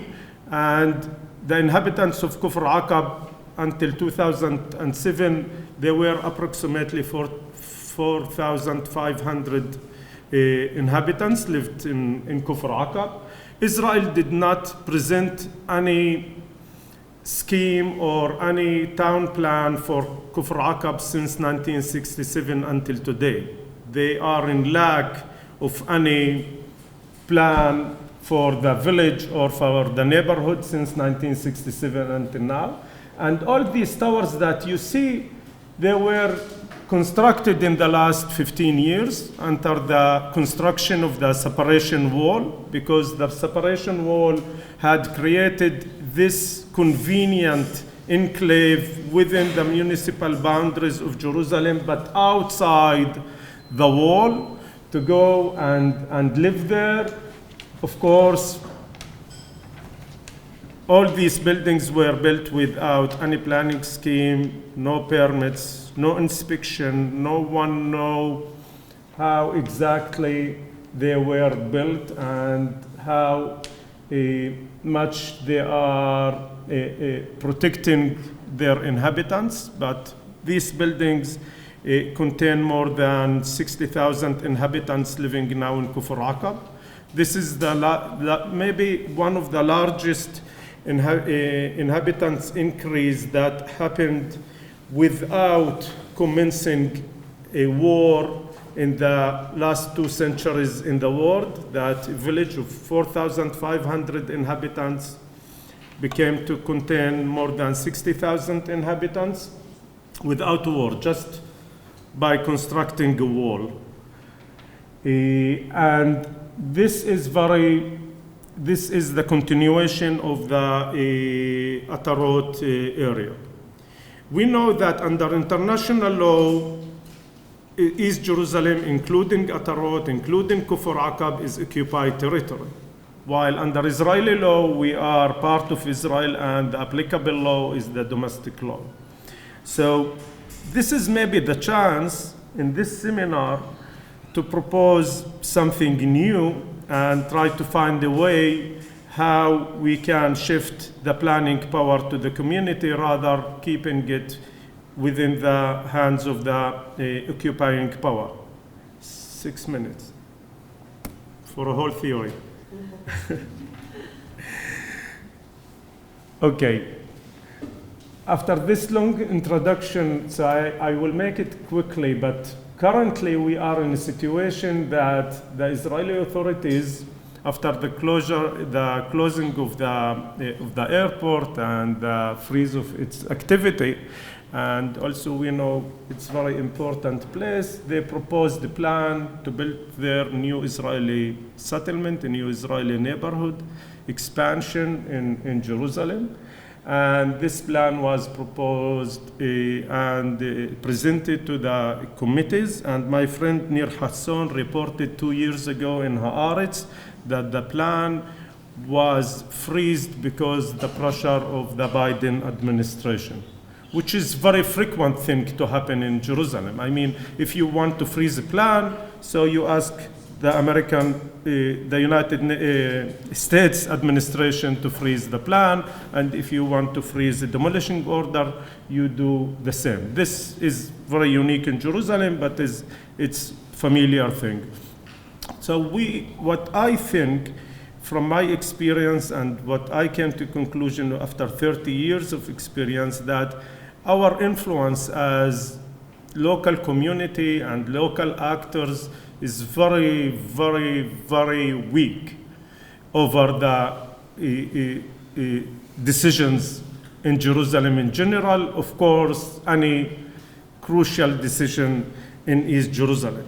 and the inhabitants of Kufr Aqab until 2007, there were approximately 4,500 inhabitants lived in Kufr Aqab. Israel did not present any scheme or any town plan for Kufr Aqab since 1967 until today. They are in lack of any plan for the village or for the neighborhood since 1967 until now. And all these towers that you see, they were constructed in the last 15 years under the construction of the separation wall, because the separation wall had created this convenient enclave within the municipal boundaries of Jerusalem, but outside the wall, to go and live there. Of course, all these buildings were built without any planning scheme, no permits, no inspection, no one know how exactly they were built and how much they are protecting their inhabitants. But these buildings contain more than 60,000 inhabitants living now in Kufr Aqab. This is maybe one of the largest inhabitants increase that happened without commencing a war in the last 2 centuries in the world. That village of 4,500 inhabitants became to contain more than 60,000 inhabitants without war, just by constructing a wall. And this is the continuation of the Atarot area. We know that under international law, East Jerusalem, including Atarot, including Kufr Aqab, is occupied territory. While under Israeli law, we are part of Israel and the applicable law is the domestic law. So this is maybe the chance in this seminar to propose something new and try to find a way how we can shift the planning power to the community rather keeping it within the hands of the occupying power. 6 minutes for a whole theory. Okay. After this long introduction, so I will make it quickly, but currently we are in a situation that the Israeli authorities, after the closing of the airport and the freeze of its activity, and also we know it's a very important place, they proposed a plan to build their new Israeli settlement, a new Israeli neighborhood expansion in Jerusalem. And this plan was proposed and presented to the committees. And my friend Nir Hasson reported 2 years ago in Haaretz that the plan was freezed because the pressure of the Biden administration, which is very frequent thing to happen in Jerusalem. I mean, if you want to freeze a plan, so you ask the United States administration to freeze the plan, and if you want to freeze the demolishing order, you do the same. This is very unique in Jerusalem, but it's familiar thing. So what I think from my experience and what I came to conclusion after 30 years of experience, that our influence as local community and local actors is very, very, very weak over the decisions in Jerusalem in general, of course, any crucial decision in East Jerusalem.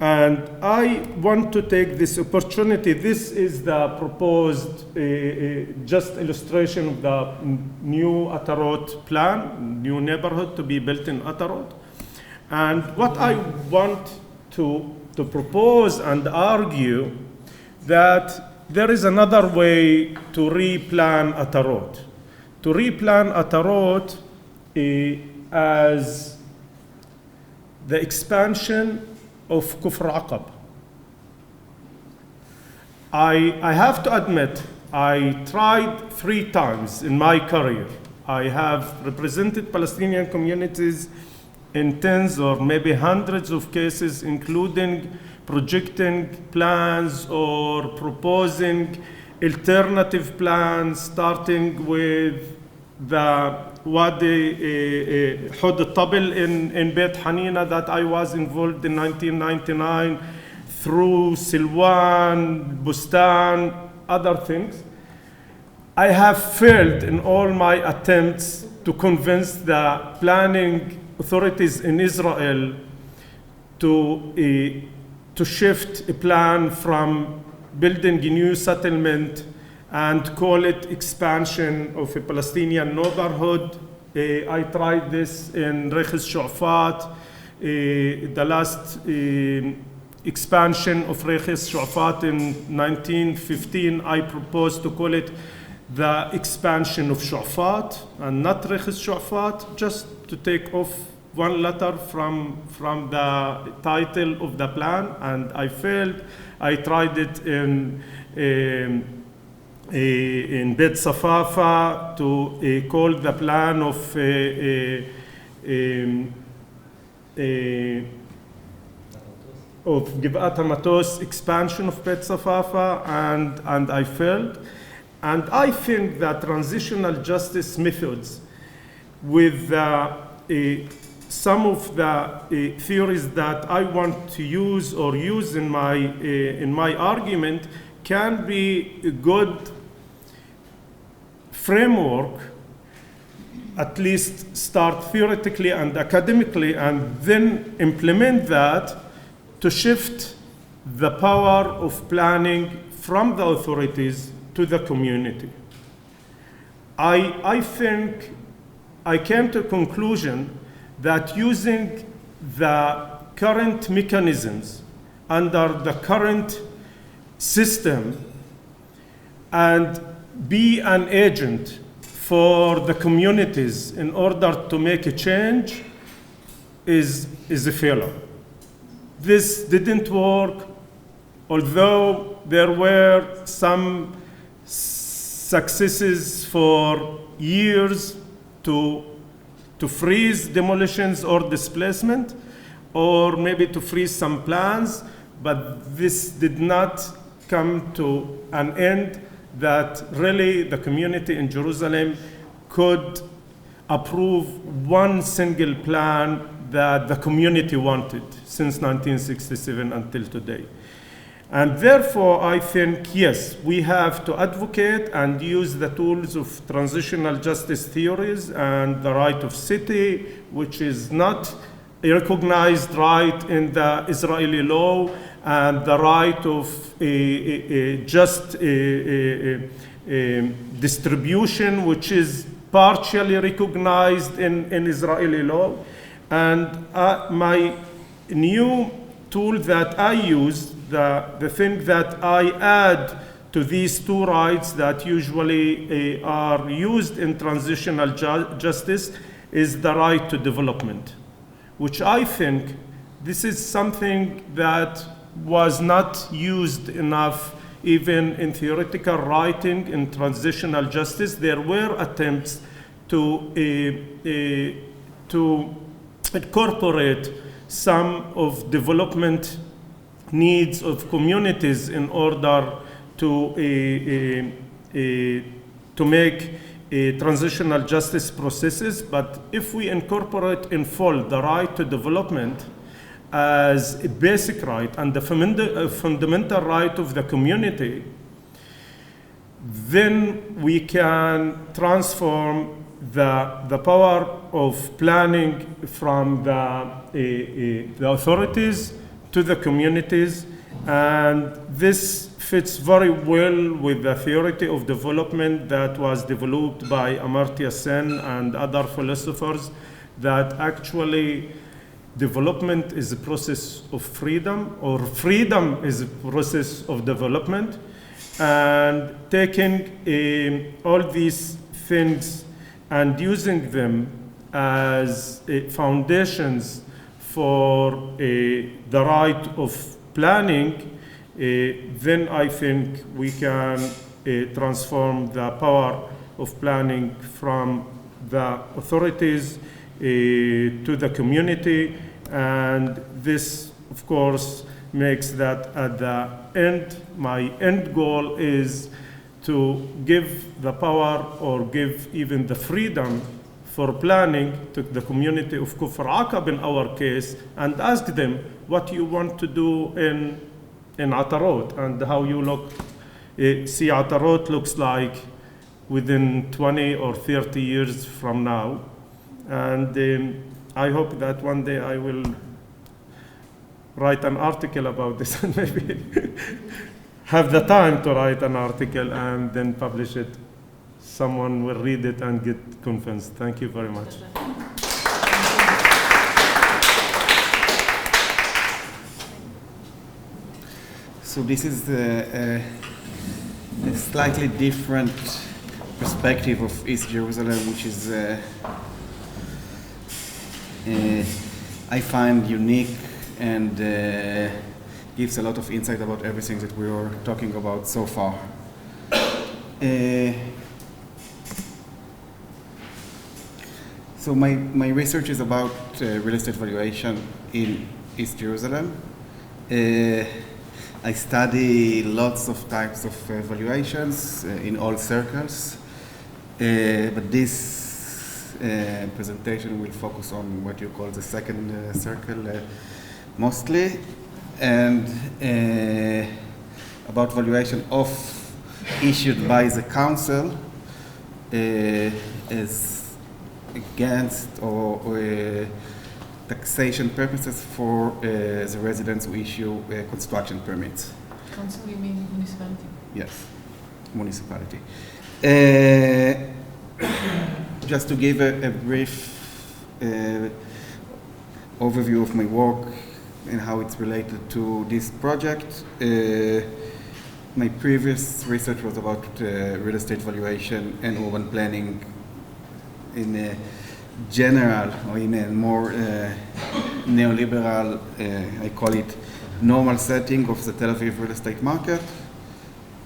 And I want to take this opportunity. This is the proposed just illustration of the new Atarot plan, new neighborhood to be built in Atarot. And what I want to propose and argue that there is another way to replan Atarot. To replan Atarot as the expansion of Kufr Aqab. I have to admit, I tried 3 times in my career. I have represented Palestinian communities in tens or maybe hundreds of cases, including projecting plans or proposing alternative plans, starting with the Wadi Hud al-Tabil in Beit Hanina that I was involved in 1999, through Silwan, Bustan, other things. I have failed in all my attempts to convince the planning authorities in Israel to shift a plan from building a new settlement and call it expansion of a Palestinian neighborhood. I tried this in Rekhis Shu'afat. The last expansion of Rekhis Shu'afat in 1915, I proposed to call it the expansion of Shu'afat and not Rekhis Shu'afat, just to take off one letter from the title of the plan, and I failed. I tried it in Bet Safafa to call the plan of Givat HaMatos expansion of Bet Safafa, and I failed. And I think that transitional justice methods with some of the theories that I want to use or use in my argument can be a good framework, at least start theoretically and academically, and then implement that to shift the power of planning from the authorities to the community. I think I came to a conclusion that using the current mechanisms under the current system and be an agent for the communities in order to make a change is a failure. This didn't work, although there were some successes for years to freeze demolitions or displacement, or maybe to freeze some plans, but this did not come to an end that really the community in Jerusalem could approve one single plan that the community wanted since 1967 until today. And therefore, I think, yes, we have to advocate and use the tools of transitional justice theories and the right of city, which is not a recognized right in the Israeli law, and the right of just distribution, which is partially recognized in Israeli law. And my new tool that I use, the thing that I add to these two rights that usually are used in transitional justice, is the right to development, which I think this is something that was not used enough even in theoretical writing in transitional justice. There were attempts to incorporate some of development needs of communities in order to make transitional justice processes. But if we incorporate in full the right to development as a basic right and the fundamental right of the community, then we can transform the power of planning from the authorities to the communities. And this fits very well with the theory of development that was developed by Amartya Sen and other philosophers, that actually development is a process of freedom, or freedom is a process of development. And taking all these things and using them as foundations for the right of planning, then I think we can transform the power of planning from the authorities to the community. And this, of course, makes that at the end, my end goal is to give the power or give even the freedom for planning to the community of Kufr Aqab in our case, and ask them what you want to do in Atarot and how you see Atarot looks like within 20 or 30 years from now. And I hope that one day I will write an article about this and maybe have the time to write an article and then publish it. Someone will read it and get convinced. Thank you very much. So this is a slightly different perspective of East Jerusalem, which is I find unique and gives a lot of insight about everything that we were talking about so far. So my research is about real estate valuation in East Jerusalem. I study lots of types of valuations in all circles, but this presentation will focus on what you call the second circle mostly, and about valuation of issued by the council as against or taxation purposes for the residents who issue construction permits. Council, you mean municipality? Yes, municipality. Just to give a brief overview of my work and how it's related to this project. My previous research was about real estate valuation and urban planning in a general or in a more neoliberal, I call it normal setting of the Tel Aviv real estate market,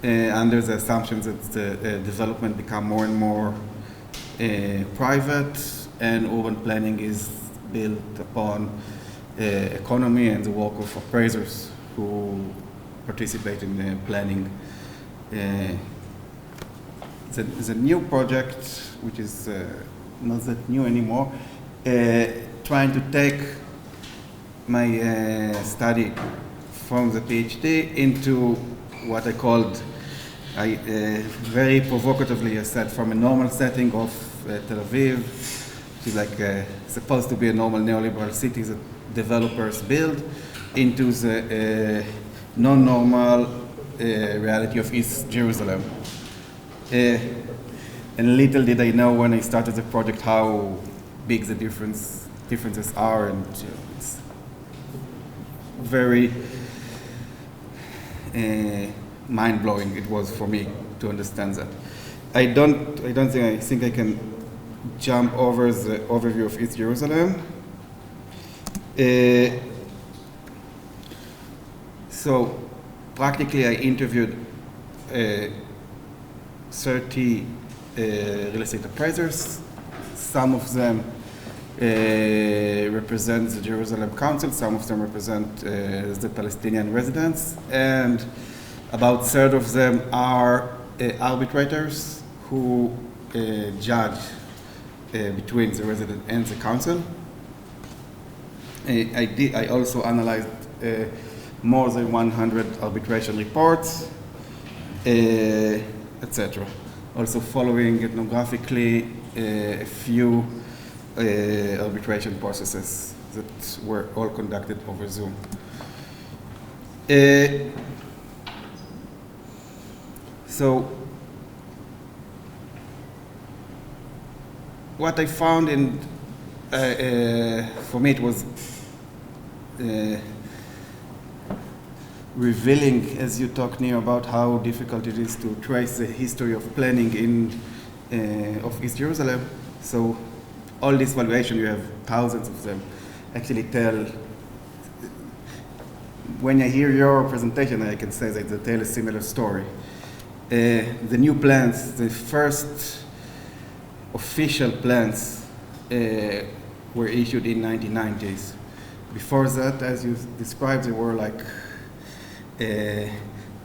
under the assumption that the development become more and more private and urban planning is built upon economy and the work of appraisers who participate in planning. The new project, which is not that new anymore, trying to take my study from the PhD into what I called, very provocatively I said, from a normal setting of Tel Aviv, which is like supposed to be a normal neoliberal city that developers build, into the non-normal reality of East Jerusalem. And little did I know when I started the project how big the differences are, and it's very mind-blowing it was for me to understand that. I think I can jump over the overview of East Jerusalem. So practically I interviewed 30 real estate appraisers. Some of them represent the Jerusalem Council, some of them represent the Palestinian residents, and about a third of them are arbitrators who judge between the resident and the council. I also analyzed more than 100 arbitration reports, etc. Also following ethnographically a few arbitration processes that were all conducted over Zoom. So what I found in, for me it was revealing, as you talk, Nir, about how difficult it is to trace the history of planning of East Jerusalem. So all this valuation, you have thousands of them, actually tell, when I hear your presentation, I can say that they tell a similar story. The new plans, the first official plans were issued in 1990s. Before that, as you described, they were like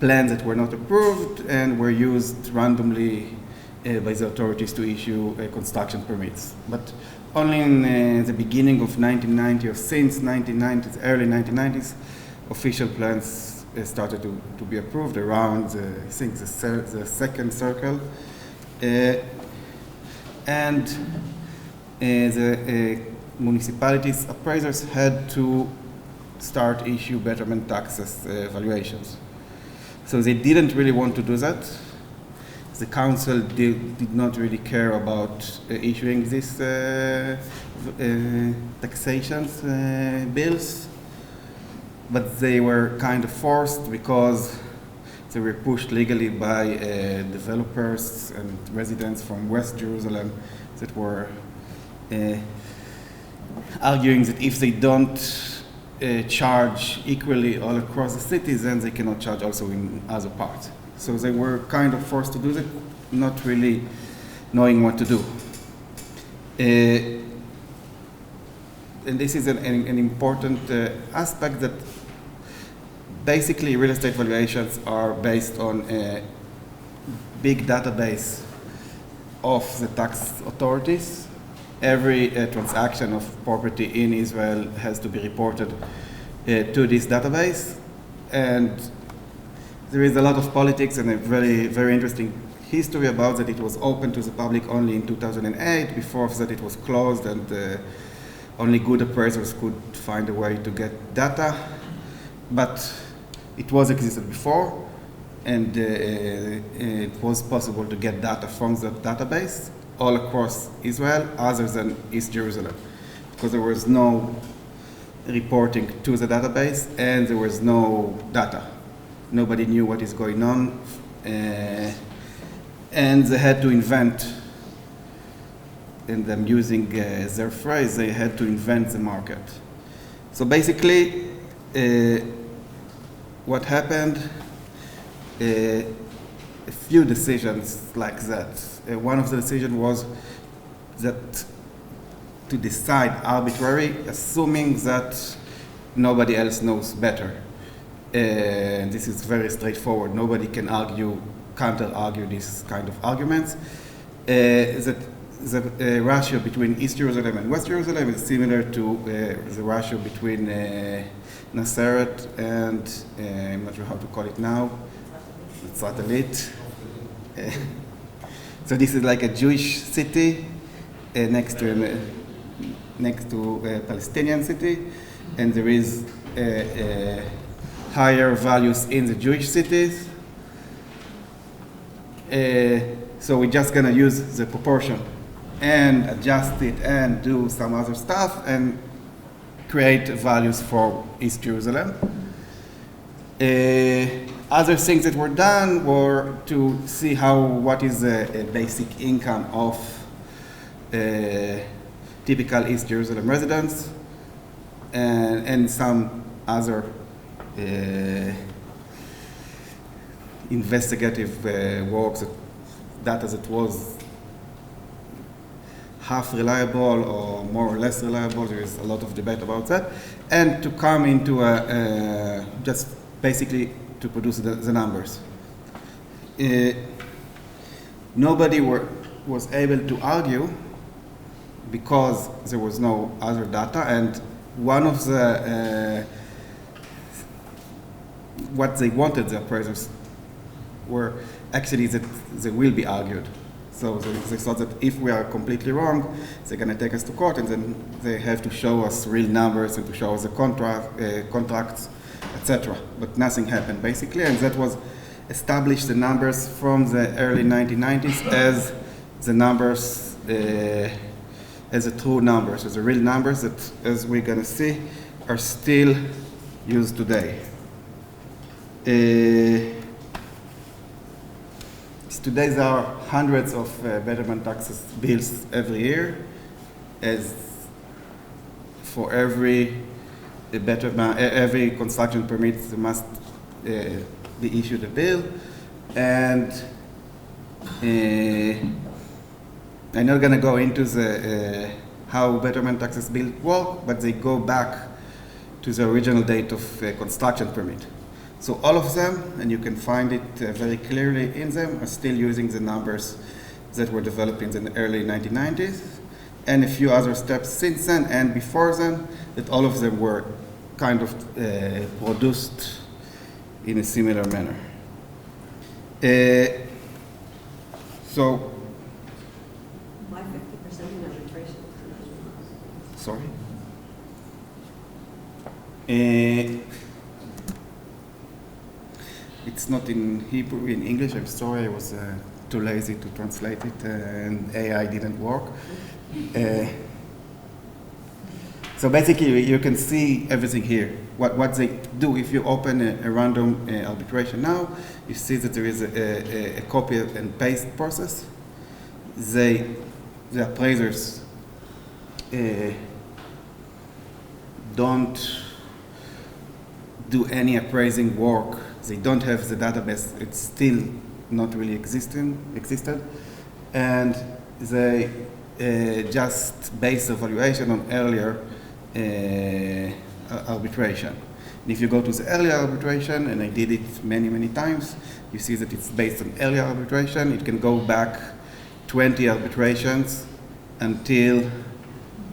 plans that were not approved and were used randomly by the authorities to issue construction permits. But only in the beginning of 1990, or since 1990s, early 1990s, official plans started to be approved around, I think, the second circle. And the municipalities' appraisers had to start issue betterment taxes valuations. So they didn't really want to do that. The council did not really care about issuing these taxations bills. but they were kind of forced because they were pushed legally by developers and residents from West Jerusalem that were arguing that if they don't charge equally all across the cities, then they cannot charge also in other parts. So they were kind of forced to do that, not really knowing what to do. And this is an important aspect that basically real estate valuations are based on a big database of the tax authorities. Every transaction of property in Israel has to be reported to this database. And there is a lot of politics and a very, very interesting history about that. It was open to the public only in 2008. Before that it was closed, and only good appraisers could find a way to get data. But it was existed before, and it was possible to get data from the database all across Israel, other than East Jerusalem, because there was no reporting to the database and there was no data. Nobody knew what is going on, and they had to invent, and I'm using their phrase, they had to invent the market. So basically, what happened, a few decisions like that. One of the decisions was that to decide arbitrary, assuming that nobody else knows better. And this is very straightforward. Nobody can counter-argue these kind of arguments. That the ratio between East Jerusalem and West Jerusalem is similar to the ratio between Naseret and, I'm not sure how to call it now, Satellite. So this is like a Jewish city next to a Palestinian city, and there is higher values in the Jewish cities. So we're just gonna use the proportion and adjust it and do some other stuff and create values for East Jerusalem. Other things that were done were to see what is a basic income of typical East Jerusalem residents, and some other investigative works, data that was half reliable or more or less reliable. There is a lot of debate about that, and to come into just basically to produce the numbers. Nobody was able to argue because there was no other data, and one of the what they wanted, the appraisers, were actually that they will be argued. So they thought that if we are completely wrong, they're going to take us to court, and then they have to show us real numbers and to show us the contracts, etc. But nothing happened, basically, and that was established the numbers from the early 1990s as the numbers, as the true numbers, as the real numbers that, as we're going to see, are still used today. Today there are hundreds of betterment taxes bills every year, as for every construction permit there must be issued a bill, and I'm not going to go into the how betterment taxes bill work, but they go back to the original date of construction permit. So all of them, and you can find it very clearly in them, are still using the numbers that were developed in the early 1990s, and a few other steps since then and before then, that all of them were kind of produced in a similar manner. So, why 50% in arbitration? Sorry? It's not in Hebrew, in English. I'm sorry, I was too lazy to translate it, and AI didn't work. So basically, you can see everything here. What they do, if you open a random arbitration now, you see that there is a copy and paste process. The appraisers don't do any appraising work. They don't have the database. It's still not really existed. And they just base the valuation on earlier arbitration. And if you go to the earlier arbitration, and I did it many, many times, you see that it's based on earlier arbitration. It can go back 20 arbitrations until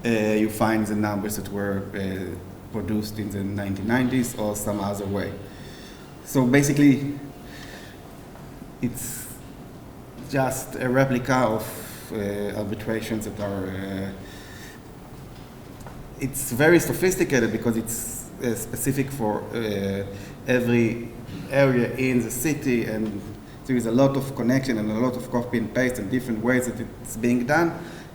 you find the numbers that were produced in the 1990s or some other way. So basically, it's just a replica of arbitrations that are, it's very sophisticated because it's specific for every area in the city, and there is a lot of connection and a lot of copy and paste and different ways that it's being done.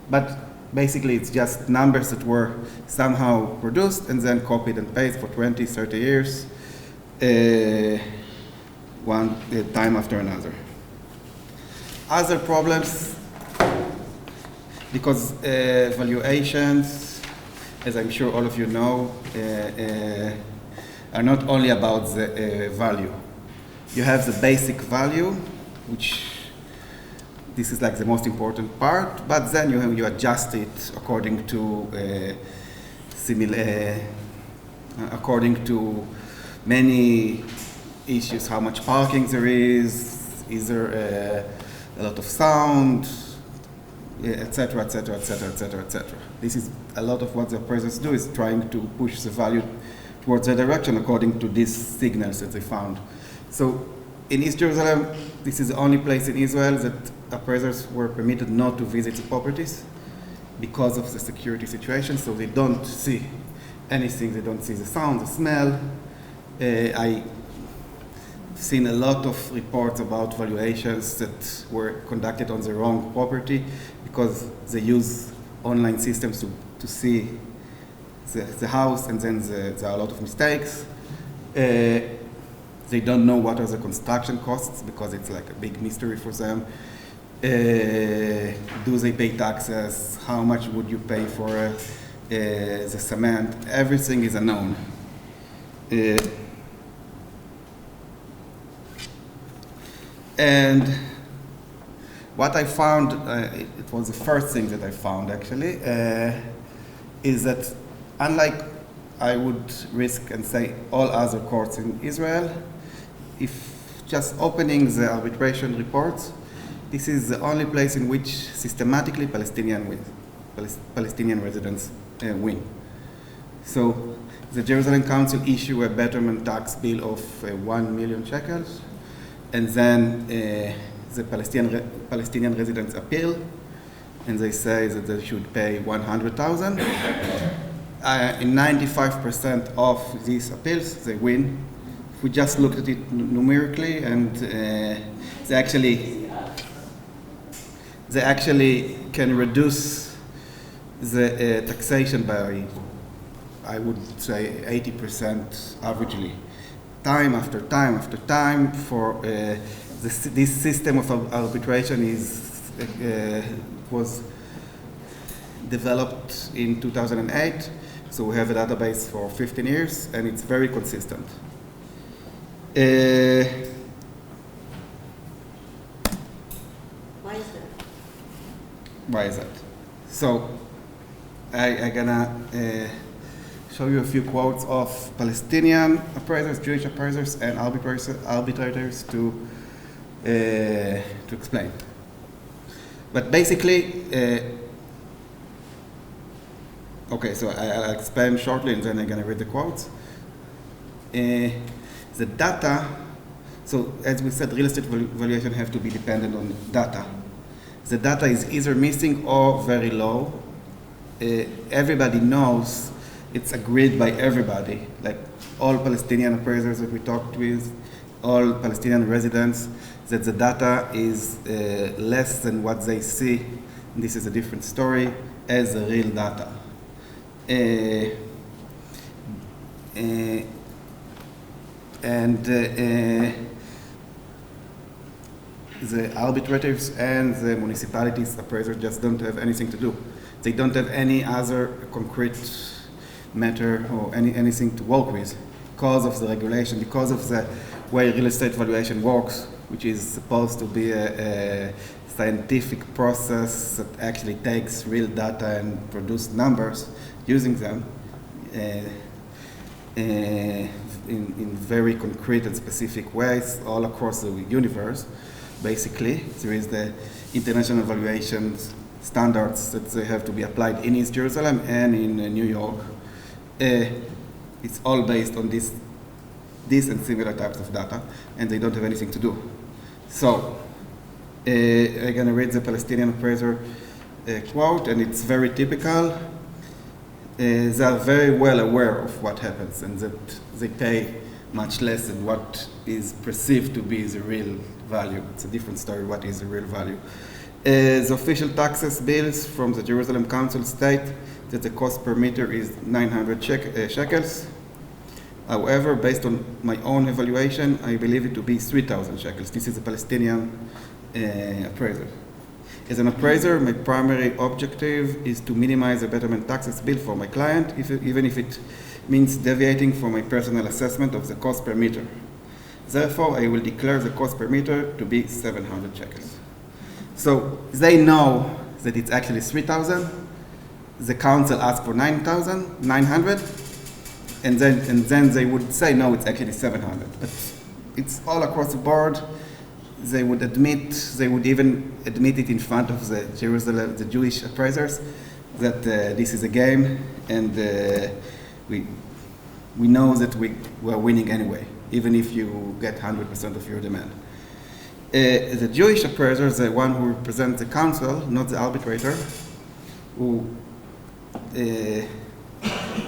But basically, it's just numbers that were somehow produced and then copied and pasted for 20, 30 years, one time after another. Other problems, because valuations, as I'm sure all of you know, are not only about the value. You have the basic value, which this is like the most important part, but then you adjust it according to according to many issues, how much parking there is there a lot of sound, etc., etc., etc., etc., etc. This is a lot of what the appraisers do, is trying to push the value towards the direction according to these signals that they found. So in East Jerusalem, this is the only place in Israel that appraisers were permitted not to visit the properties because of the security situation, so they don't see anything, they don't see the sound, the smell. I've seen a lot of reports about valuations that were conducted on the wrong property because they use online systems to see the house, and then there are a lot of mistakes. They don't know what are the construction costs because it's like a big mystery for them. Do they pay taxes? How much would you pay for the cement? Everything is unknown. And what I found, it was the first thing that I found actually, is that unlike I would risk and say all other courts in Israel, if just opening the arbitration reports, this is the only place in which systematically Palestinian residents win. So the Jerusalem Council issue a betterment tax bill of 1 million shekels, and then the Palestinian residents appeal, and they say that they should pay 100,000. In 95% of these appeals, they win. If we just looked at it numerically, and they actually can reduce the taxation by, I would say, 80% averagely. Time after time after time, for this system of arbitration was developed in 2008. So we have a database for 15 years, and it's very consistent. Why is that? Why is that? So I'm gonna show you a few quotes of Palestinian appraisers, Jewish appraisers, and arbitrators to explain. But basically, okay, so I'll explain shortly, and then I'm going to read the quotes. The data, so as we said, real estate valuation have to be dependent on data. The data is either missing or very low. Everybody knows, it's agreed by everybody, like all Palestinian appraisers that we talked with, all Palestinian residents, that the data is less than what they see, and this is a different story, as the real data. The arbitrators and the municipalities appraisers just don't have anything to do. They don't have any other concrete matter or anything to work with because of the regulation, because of the way real estate valuation works, which is supposed to be a scientific process that actually takes real data and produce numbers using them in very concrete and specific ways all across the universe. Basically, there is the international valuations standards that they have to be applied in East Jerusalem and in New York. It's all based on this and similar types of data, and they don't have anything to do. So, I'm going to read the Palestinian appraiser quote, and it's very typical. They are very well aware of what happens, and that they pay much less than what is perceived to be the real value. It's a different story, what is the real value. The official taxes bills from the Jerusalem Council state that the cost per meter is 900 shekels. However, based on my own evaluation, I believe it to be 3,000 shekels. This is a Palestinian appraiser. As an appraiser, my primary objective is to minimize the betterment taxes bill for my client, even if it means deviating from my personal assessment of the cost per meter. Therefore, I will declare the cost per meter to be 700 shekels. So they know that it's actually 3,000. The council asked for 9,900, and then they would say, no, it's actually 700. But it's all across the board. They would even admit it in front of the Jewish appraisers that this is a game, and we know that we are winning anyway, even if you get 100% of your demand. The Jewish appraiser is the one who represents the council, not the arbitrator, who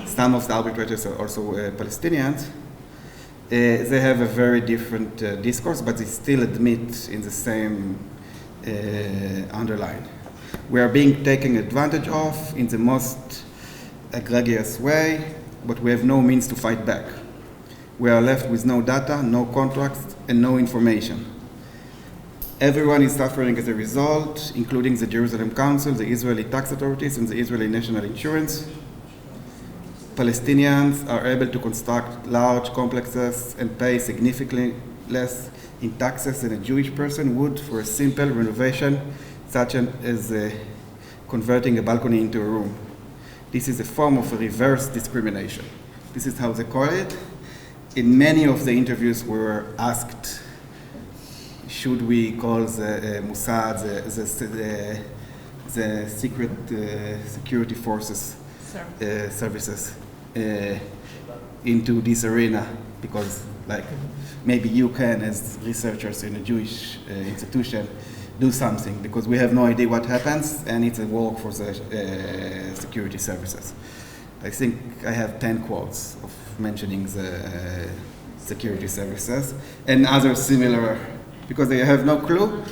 some of the arbitrators are also Palestinians. They have a very different discourse, but they still admit in the same underline. We are being taken advantage of in the most egregious way, but we have no means to fight back. We are left with no data, no contracts, and no information. Everyone is suffering as a result, including the Jerusalem Council, the Israeli tax authorities, and the Israeli National Insurance. Palestinians are able to construct large complexes and pay significantly less in taxes than a Jewish person would for a simple renovation, such as converting a balcony into a room. This is a form of reverse discrimination. This is how they call it. In many of the interviews, we were asked, should we call the Mossad, the secret security forces services into this arena, because like maybe you can, as researchers in a Jewish institution, do something, because we have no idea what happens, and it's a work for the security services. I think I have 10 quotes of mentioning the security services and other similar, because they have no clue,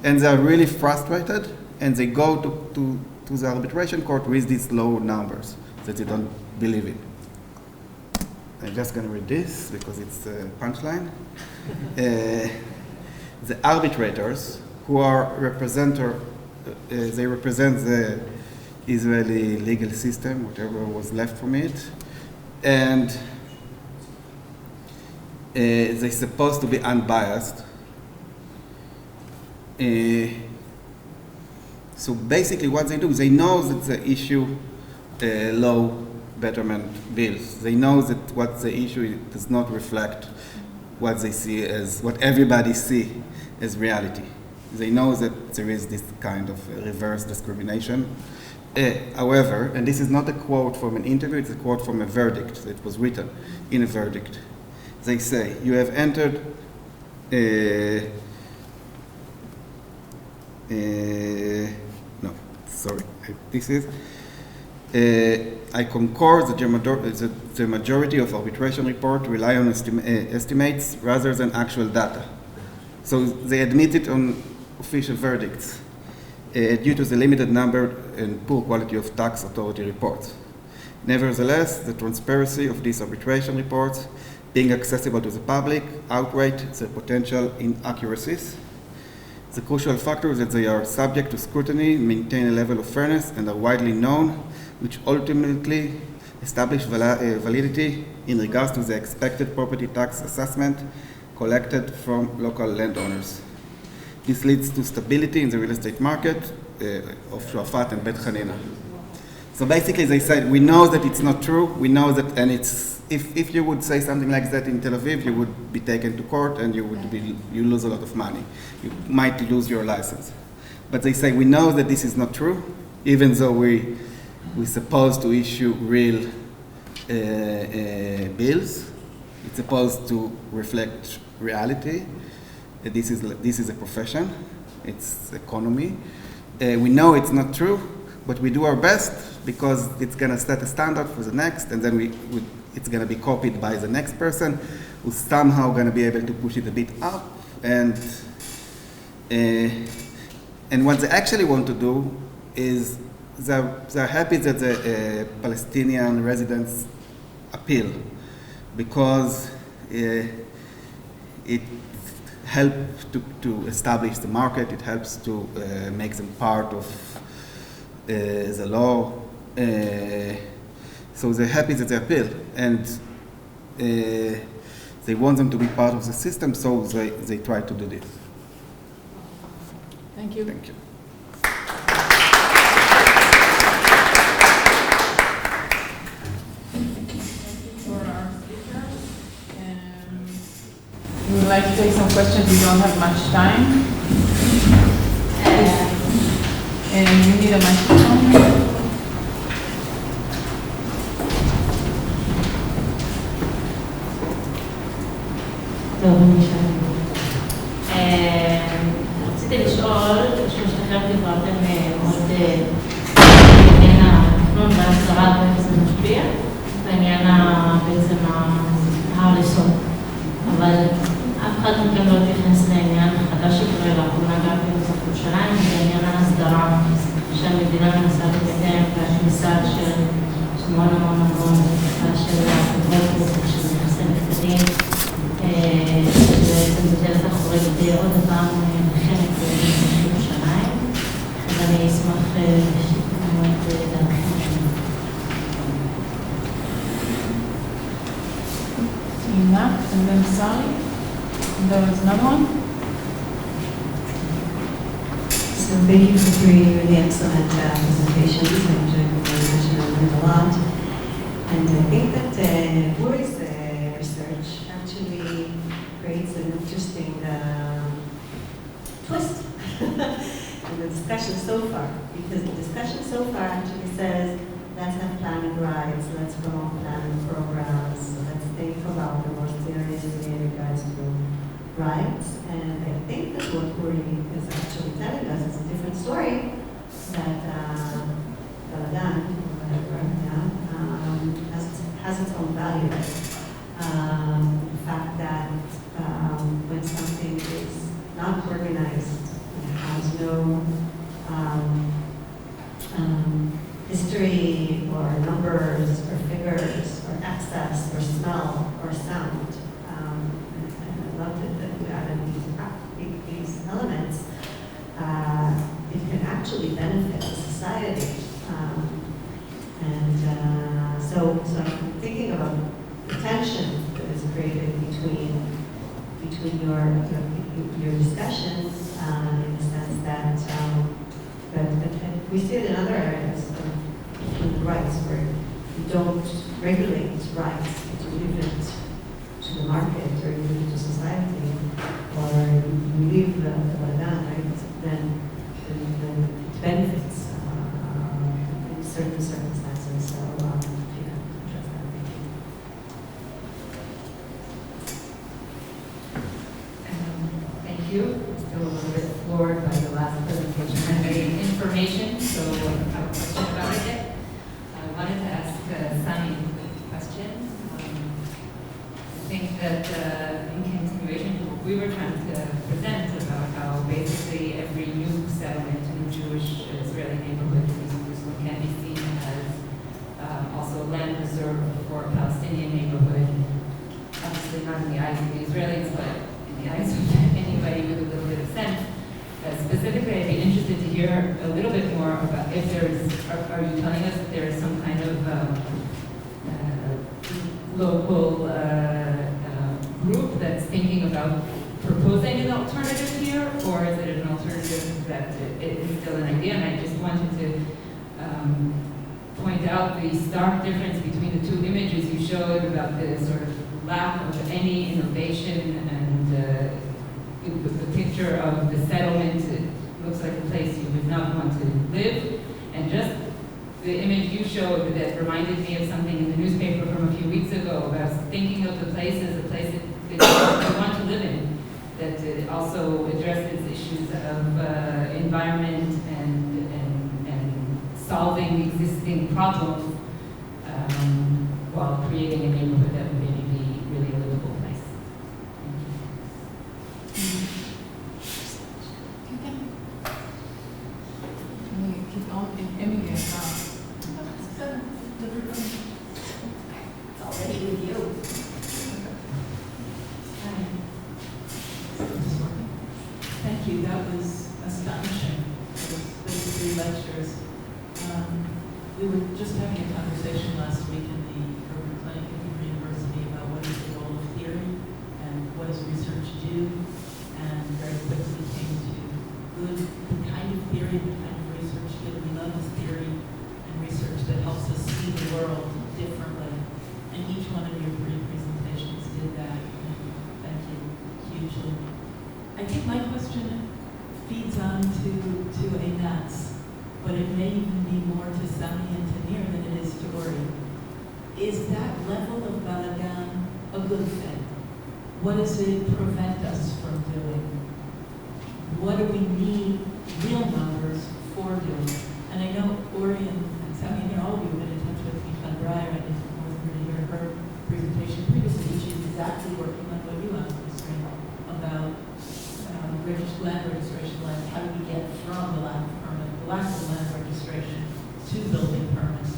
and they are really frustrated, and they go to the arbitration court with these low numbers that they don't believe in. I'm just going to read this because it's a punchline. The arbitrators, who are they represent the Israeli legal system, whatever was left from it, and they're supposed to be unbiased. So basically what they do, they know that the issue low betterment bills. They know that what the issue does not reflect what they see as, what everybody see as reality. They know that there is this kind of reverse discrimination. However, and this is not a quote from an interview, it's a quote from a verdict that was written in a verdict. They say, you have entered no, sorry, this is, I concur that the majority of arbitration reports rely on estimates rather than actual data. So they admit it on official verdicts due to the limited number and poor quality of tax authority reports. Nevertheless, the transparency of these arbitration reports, being accessible to the public, outweigh the potential inaccuracies. The crucial factor is that they are subject to scrutiny, maintain a level of fairness, and are widely known, which ultimately establish validity in regards to the expected property tax assessment collected from local landowners. This leads to stability in the real estate market of Shuafat and Bet Hanina. So basically they said, we know that it's not true, we know that, and it's, if you would say something like that in Tel Aviv, you would be taken to court and you lose a lot of money. You might lose your license. But they say, we know that this is not true, even though we're supposed to issue real bills. It's supposed to reflect reality. This is a profession. It's economy. We know it's not true, but we do our best because it's going to set a standard for the next, and then it's going to be copied by the next person who's somehow going to be able to push it a bit up. And what they actually want to do is they're happy that the Palestinian residents appeal because it helps to establish the market, it helps to make them part of the law. So they're happy that they appeal, and they want them to be part of the system, so they try to do this. Thank you. Thank you. For our speakers. We would like to take some questions. We don't have much time. And you need a microphone. רציתי לשאול, שלושתכם דיברתם מאוד בעניין התכנון וההסדרה ואיך זה משפיע, בעניין בעצם ההריסות. אבל אף אחד מכם לא התייחס לעניין החדש שקורה לאחרונה גם במזרח ירושלים, בעניין ההסדרה שהמדינה מנסה לקדם והכניסה של המון של חברות של נכסי נפקדים. שבעצם בדלת אחורית עוד פעם חלק במזרח ירושלים, אז אני אשמח לשמוע את דעתכם. Enough, and then Sally. And there was another one. So thank you for three really excellent presentations. I enjoyed the presentation, I learned a lot. And I think that Uri's research actually creates an interesting twist in the discussion so far. Because the discussion so far actually says, let's have planning rights, let's promote planning programs, let's think about the more serious in regards to rights. And I think that what Uri is actually telling us is a different story, that Baladan, or whatever, has its own value. The fact that when something is not organized, it has no history or numbers or figures or access or smell or sound. And I love that you added these elements. It can actually benefit society. So I'm thinking about the tension that is created between your discussions in the sense that we see it in other areas of rights where you don't regulate rights, you leave it to the market or you leave it to society, or you leave the Badan, right? Then it benefits in certain circumstances. So if you can address that, thank you. Thank you. Still a little bit floored by the last presentation and the information, so I have a question about it. I wanted to ask Sami a question. I think that in continuation to what we were trying to present about how basically every new settlement in a Jewish Israeli neighborhood in Jerusalem can be seen as also land Israelis, but in the eyes of anybody with a little bit of sense. Specifically, I'd be interested to hear a little bit more about if there's, are you telling us that there is some kind of local group that's thinking about proposing an alternative here, or is it an alternative that it is still an idea? And I just wanted to point out the stark difference between the two images you showed about the sort of lack of any innovation and the picture of the settlement. It looks like a place you would not want to live, and just the image you showed that reminded me of something in the newspaper from a few weeks ago about thinking of the place as a place that you want to live in, that also addresses issues of environment and solving existing problems while creating a neighborhood that would maybe be really a livable place. Keep on Emily. It's already with you. Thank you. That was astonishing. Those 3 lectures. We were just having a conversation last week in the urban planning university about what is the role of theory and what does research do, and very quickly came to the kind of theory, the kind of research that we love is theory and research that helps us see the world differently. And each one of your 3 presentations did that. And thank you hugely. I think my question feeds on to Einat's, but it may even be more to Sami and Tanir than it is to Ori. Is that level of balagan a good thing? What does it prevent us from doing? What do we need real numbers for doing? And I know Ori and Sami and all of you have been in touch with Michal Breyer. I just wasn't going to hear her presentation previously. She's exactly working on what you asked, Mr. about land registration land. How do we get from the lack of land registration to building permits,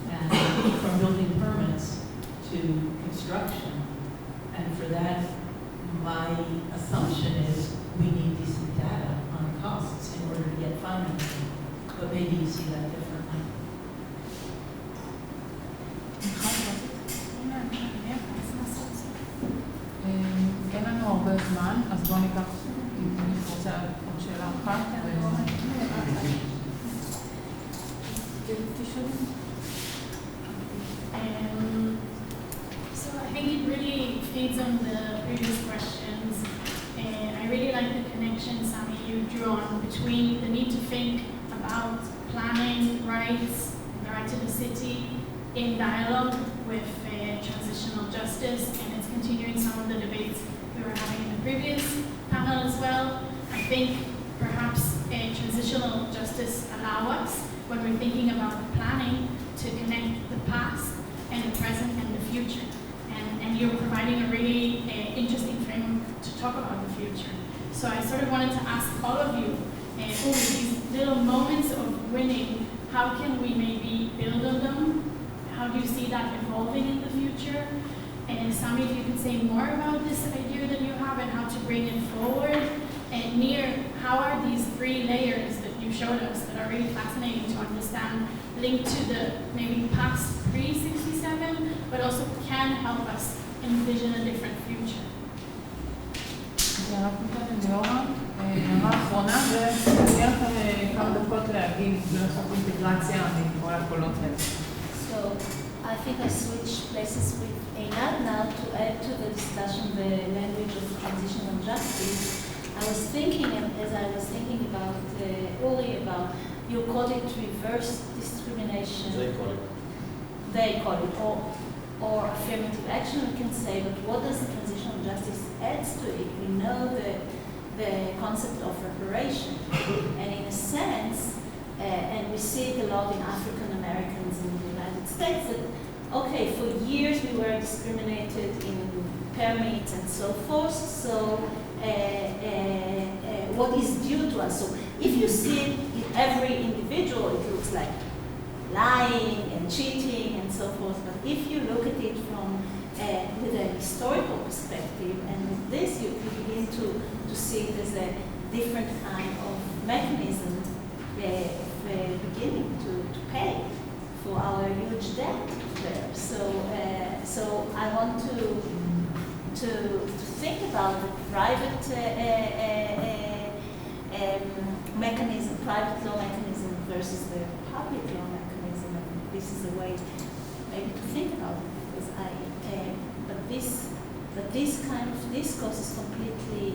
and from building permits to construction? And for that, my assumption is we need decent data on costs in order to get financing. But maybe you see that differently. אין לנו הרבה זמן, אז בואו ניקח, אם אני רוצה עוד שאלה אחת. So I think it really feeds on the previous questions. I really like the connection, Sami, you drew on between the need to think about planning rights, the right to the city, in dialogue with transitional justice, and it's continuing some of the debates we were having in the previous panel as well. I think perhaps transitional justice allow us, when we're thinking about planning, to connect the past and the present and the future. And you're providing a really interesting framework to talk about the future. So I sort of wanted to ask all of you, these little moments of winning, how can we maybe build on them? How do you see that evolving in the future? And Sami, if you could say more about this idea that you have and how to bring it forward. And Nir, how are these 3 layers that you showed us that are really fascinating to understand linked to the maybe past pre-67, but also can help us envision a different future? אנחנו כאן ליאורה, הערה האחרונה, ונהיה לכם כמה דקות להגיב לעשות אינטגרציה מכל הקולות האלה. So I think I switched places with Einat now to add to the discussion the language of transitional justice. I was thinking, as I was thinking about Uri, about you call it reverse discrimination. They call it, or affirmative action, we can say, but what does transitional justice adds to it? We know the concept of reparation, and in a sense, and we see it a lot in African Americans in the United States, that, okay, for years we were discriminated in permits and so forth, so what is due to us? So if you see it in every individual, it looks like lying and cheating and so forth, but if you look at it from with a historical perspective, and with this you begin to see it as a different kind of mechanism beginning to pay for our huge debt there. So I want to think about the private mechanism, private law mechanism versus the public law mechanism. And this is a way maybe to think about it, because but this kind of discourse is completely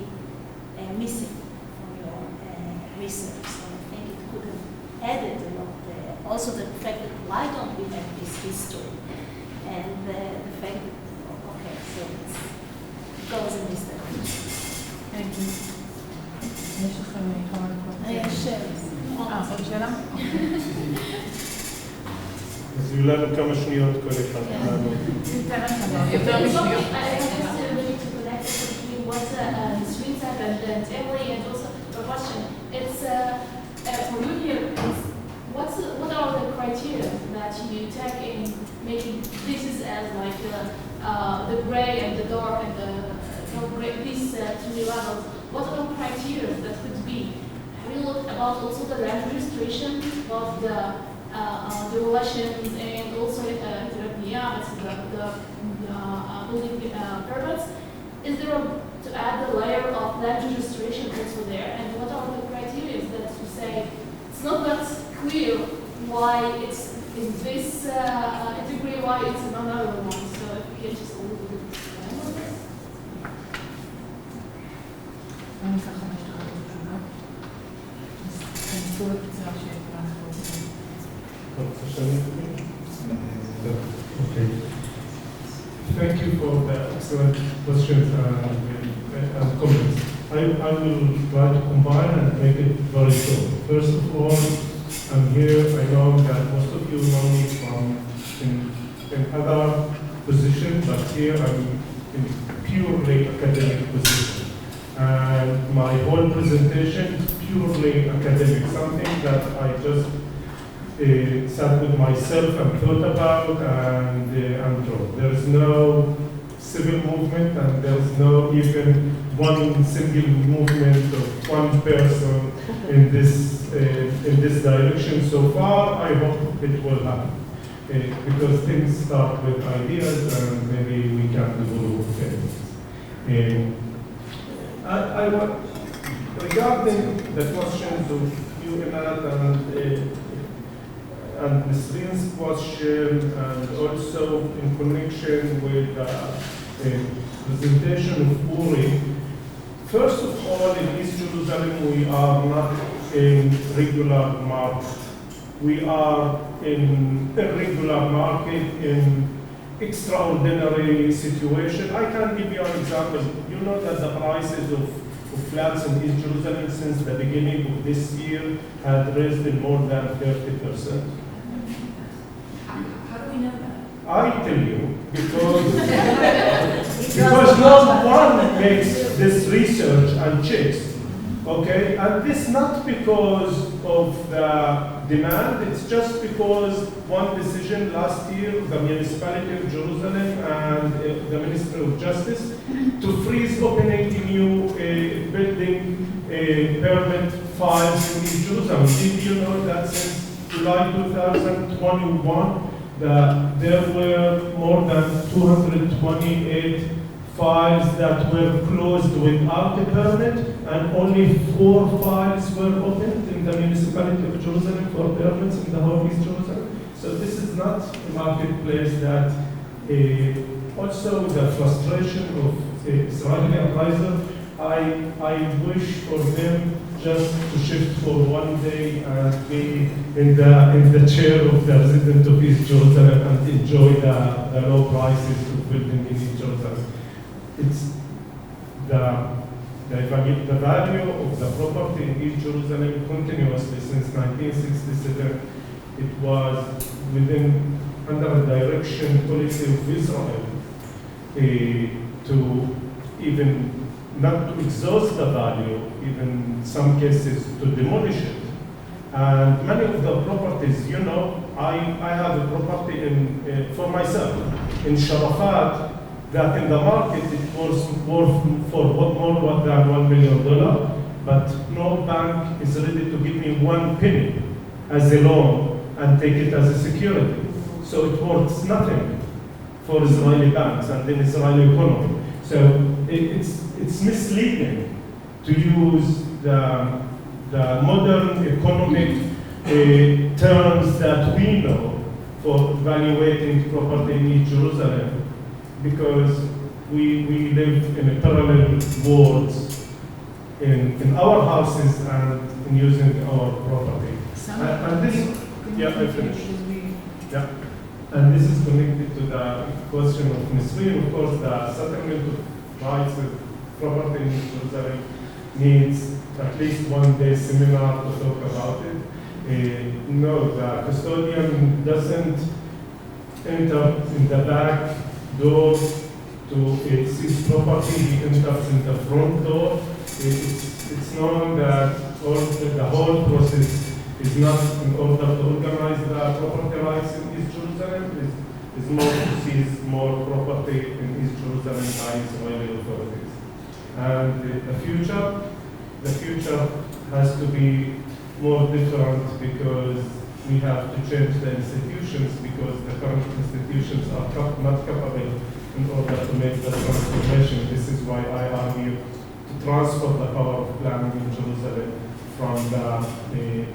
missing from your research. So I think it could have added a lot. Also the fact that why don't we have this history, and the fact that okay, so it goes in this direction. Thank you. יש לכם כמה דקות? עוד שאלה? אז יהיו לנו כמה שניות כל אחד. יותר משניות. I just really to connect between what Sri said and Emily, and also the question. It's for you here. What are the criteria that you take in making pieces as like the gray and the dark and the gray, these three levels? What are the criteria that could be? Have you looked about also the land registration of the relations and also the building permits? Is there to add the layer of land registration also there? And what are the criteria that you say it's not that clear why it's in this category, why it's in another one? So if you can just a little bit explain on this. אני אקח 5 דקות לתשובות. אז תנסו בקצרה שכולם Okay. Thank you for the excellent questions and comments. I will try to combine and make it very short. First of all, I'm here. I know that most of you know me from in other positions, but here I'm in purely academic position. And my whole presentation is purely academic, something that I just sat with myself and thought about and wrote. There is no civil movement, and there is no even one single movement of one person in this direction so far. I hope it will happen, because things start with ideas, and maybe we can develop things. I want, regarding the questions of you, Emad, and Ms. Reen's question, and also in connection with the presentation of Uri. First of all, in East Jerusalem, we are not in regular market. We are in irregular market, in extraordinary situation. I can give you an example. You know that the prices of flats in East Jerusalem since the beginning of this year had raised in more than 30%. How do we know that? I tell you, because no one makes this research and checks, okay? And this not because of the demand, it's just because one decision last year, the municipality of Jerusalem and the Ministry of Justice to freeze opening new building permit files in East Jerusalem. Did you know that since July 2021, there were more than 228 files that were closed without a permit, and only 4 files were opened in the municipality of Jerusalem for permits in the whole East Jerusalem. So this is not a marketplace that also the frustration of Israeli advisor. I wish for them just to shift for one day and be in the chair of the resident of East Jerusalem and enjoy the low prices of building in East Jerusalem. It's the value of the property in East Jerusalem continuously since 1967. It was under the direction policy of Israel to even not to exhaust the value, even in some cases to demolish it. And many of the properties, you know, I have a property for myself in Sharafat, that in the market it was worth for more than $1 million, but no bank is ready to give me 1 penny as a loan and take it as a security. So it worth nothing for Israeli banks and the Israeli economy. So it's misleading to use the modern economic terms that we know for evaluating property in East Jerusalem, because we live in a parallel worlds in our houses and in using our property. And this, yeah, I finished. Yeah. And this is connected to the question of Nisrin. Of course, the settlement of rights of property in Jerusalem needs at least 1 day seminar to talk about it. No, the custodian doesn't enter in the back door to his property, he enters in the front door. It's known that the whole process is not in order to organize the property rights in East Jerusalem, is more to seize more property in East Jerusalem by Israeli authorities. And the future has to be more different, because we have to change the institutions, because the current institutions are not capable in order to make the transformation. This is why I argue to transfer the power of planning in Jerusalem from the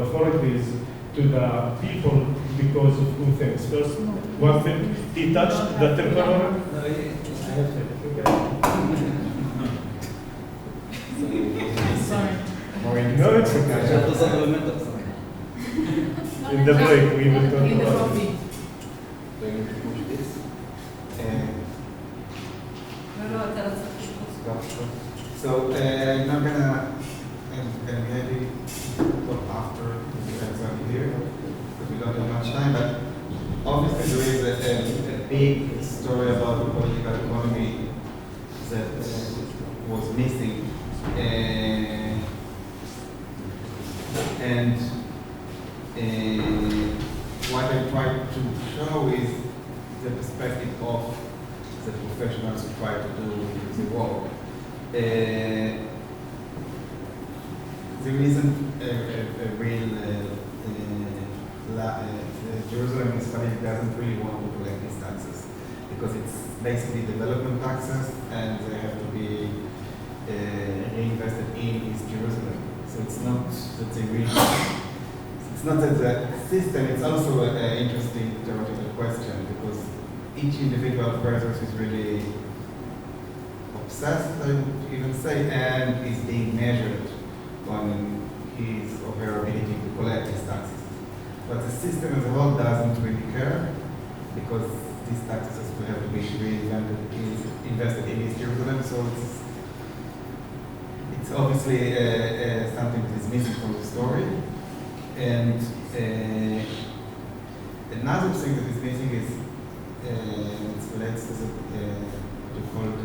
authorities to the people, because of 2 things. First, one thing, he touched the temporary. Sorry. No, it's okay. In the break, we will talk In the about it. coffee. So I'm not gonna maybe talk after the exam here, because we don't have much time, but obviously there is a big story about the political economy that was missing. And what I tried to show is the perspective of the professionals who try to do the work. There isn't a real Jerusalem municipality doesn't really want to collect these taxes, because it's basically development taxes and they have to be reinvested in East Jerusalem. So it's not that they really, it's not that the system, it's also an interesting theoretical question, because each individual person is really obsessed, I would even say, and is being measured on his or her ability to collect these taxes. But the system as a whole doesn't really care, because these taxes will have to be invested in East Jerusalem, so it's obviously something that is missing from the story. And another thing that is missing is it relates to the called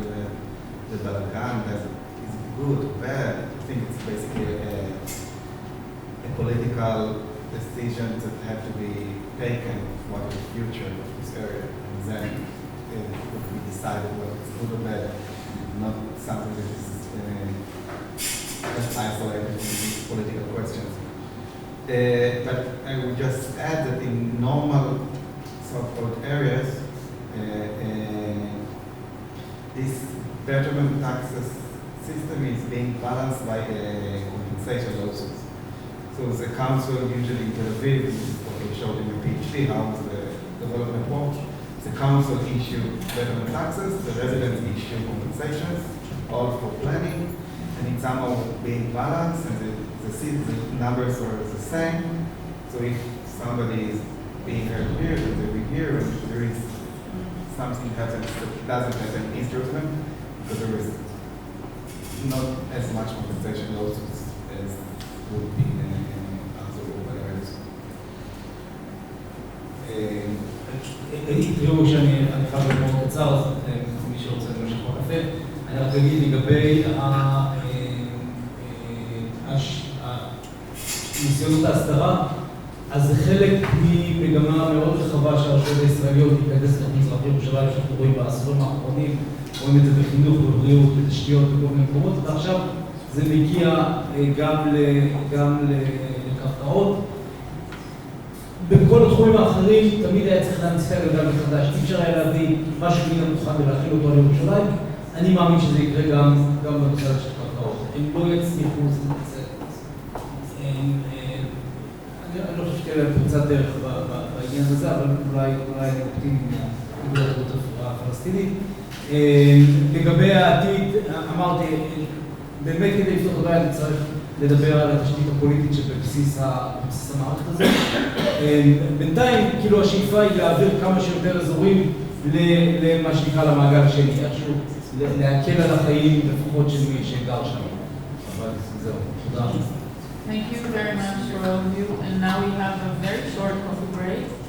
the Balagan, that is good or bad. I think it's basically a political decision that have to be taken what is the future of this area, and then we decided whether it's good or bad, not something that is just isolated from these political questions. But I would just add that in normal so-called areas, this betterment taxes system is being balanced by compensation lawsuits. So the council usually in Tel Aviv, this is what they showed in the PhD, how the development works. The council issue betterment taxes, the residents issue compensations, all for planning, and it's somehow being balanced, and the numbers are the same. So if somebody is being hurt here, then they will here, and there is something happens that doesn't happen in East Jerusalem, because there is not as much compensation lawsuits as would be in other urban areas. תראו שאני חייב להיות מאוד קצר, אז מי שרוצה למשך בקפה. אני רק אגיד לגבי ניסיונות ההסדרה, אז זה חלק ממגמה מאוד רחבה שהרשויות הישראליות להיכנס לתוך מזרח ירושלים, שאנחנו רואים בעשורים האחרונים, רואים את זה בחינוך, בבריאות, בתשתיות, בכל מיני מקומות, ועכשיו זה מגיע גם לקרקעות. בכל התחומים האחרים תמיד היה צריך להמציא את הגלגל מחדש, אי אפשר היה להביא משהו מן המוכן ולהכיל אותו על ירושלים. אני מאמין שזה יקרה גם בנושא של קרקעות. הם לא יצליחו, אני לא חושב שתהיה להם פריצת דרך בעניין הזה, אבל אולי אני אופטימי מהתגובות הפלסטינית. לגבי העתיד, אמרתי, באמת כדי לפתור את הבעיה אני צריך לדבר על התשתית הפוליטית שבבסיס המערכת הזאת. בינתיים, כאילו השאיפה היא להעביר כמה שיותר אזורים למה שנקרא למעגל השני, איכשהו להקל על החיים לפחות של מי שגר שם. אבל זהו, תודה. Thank you very much for all of you. And now we have a very short coffee break.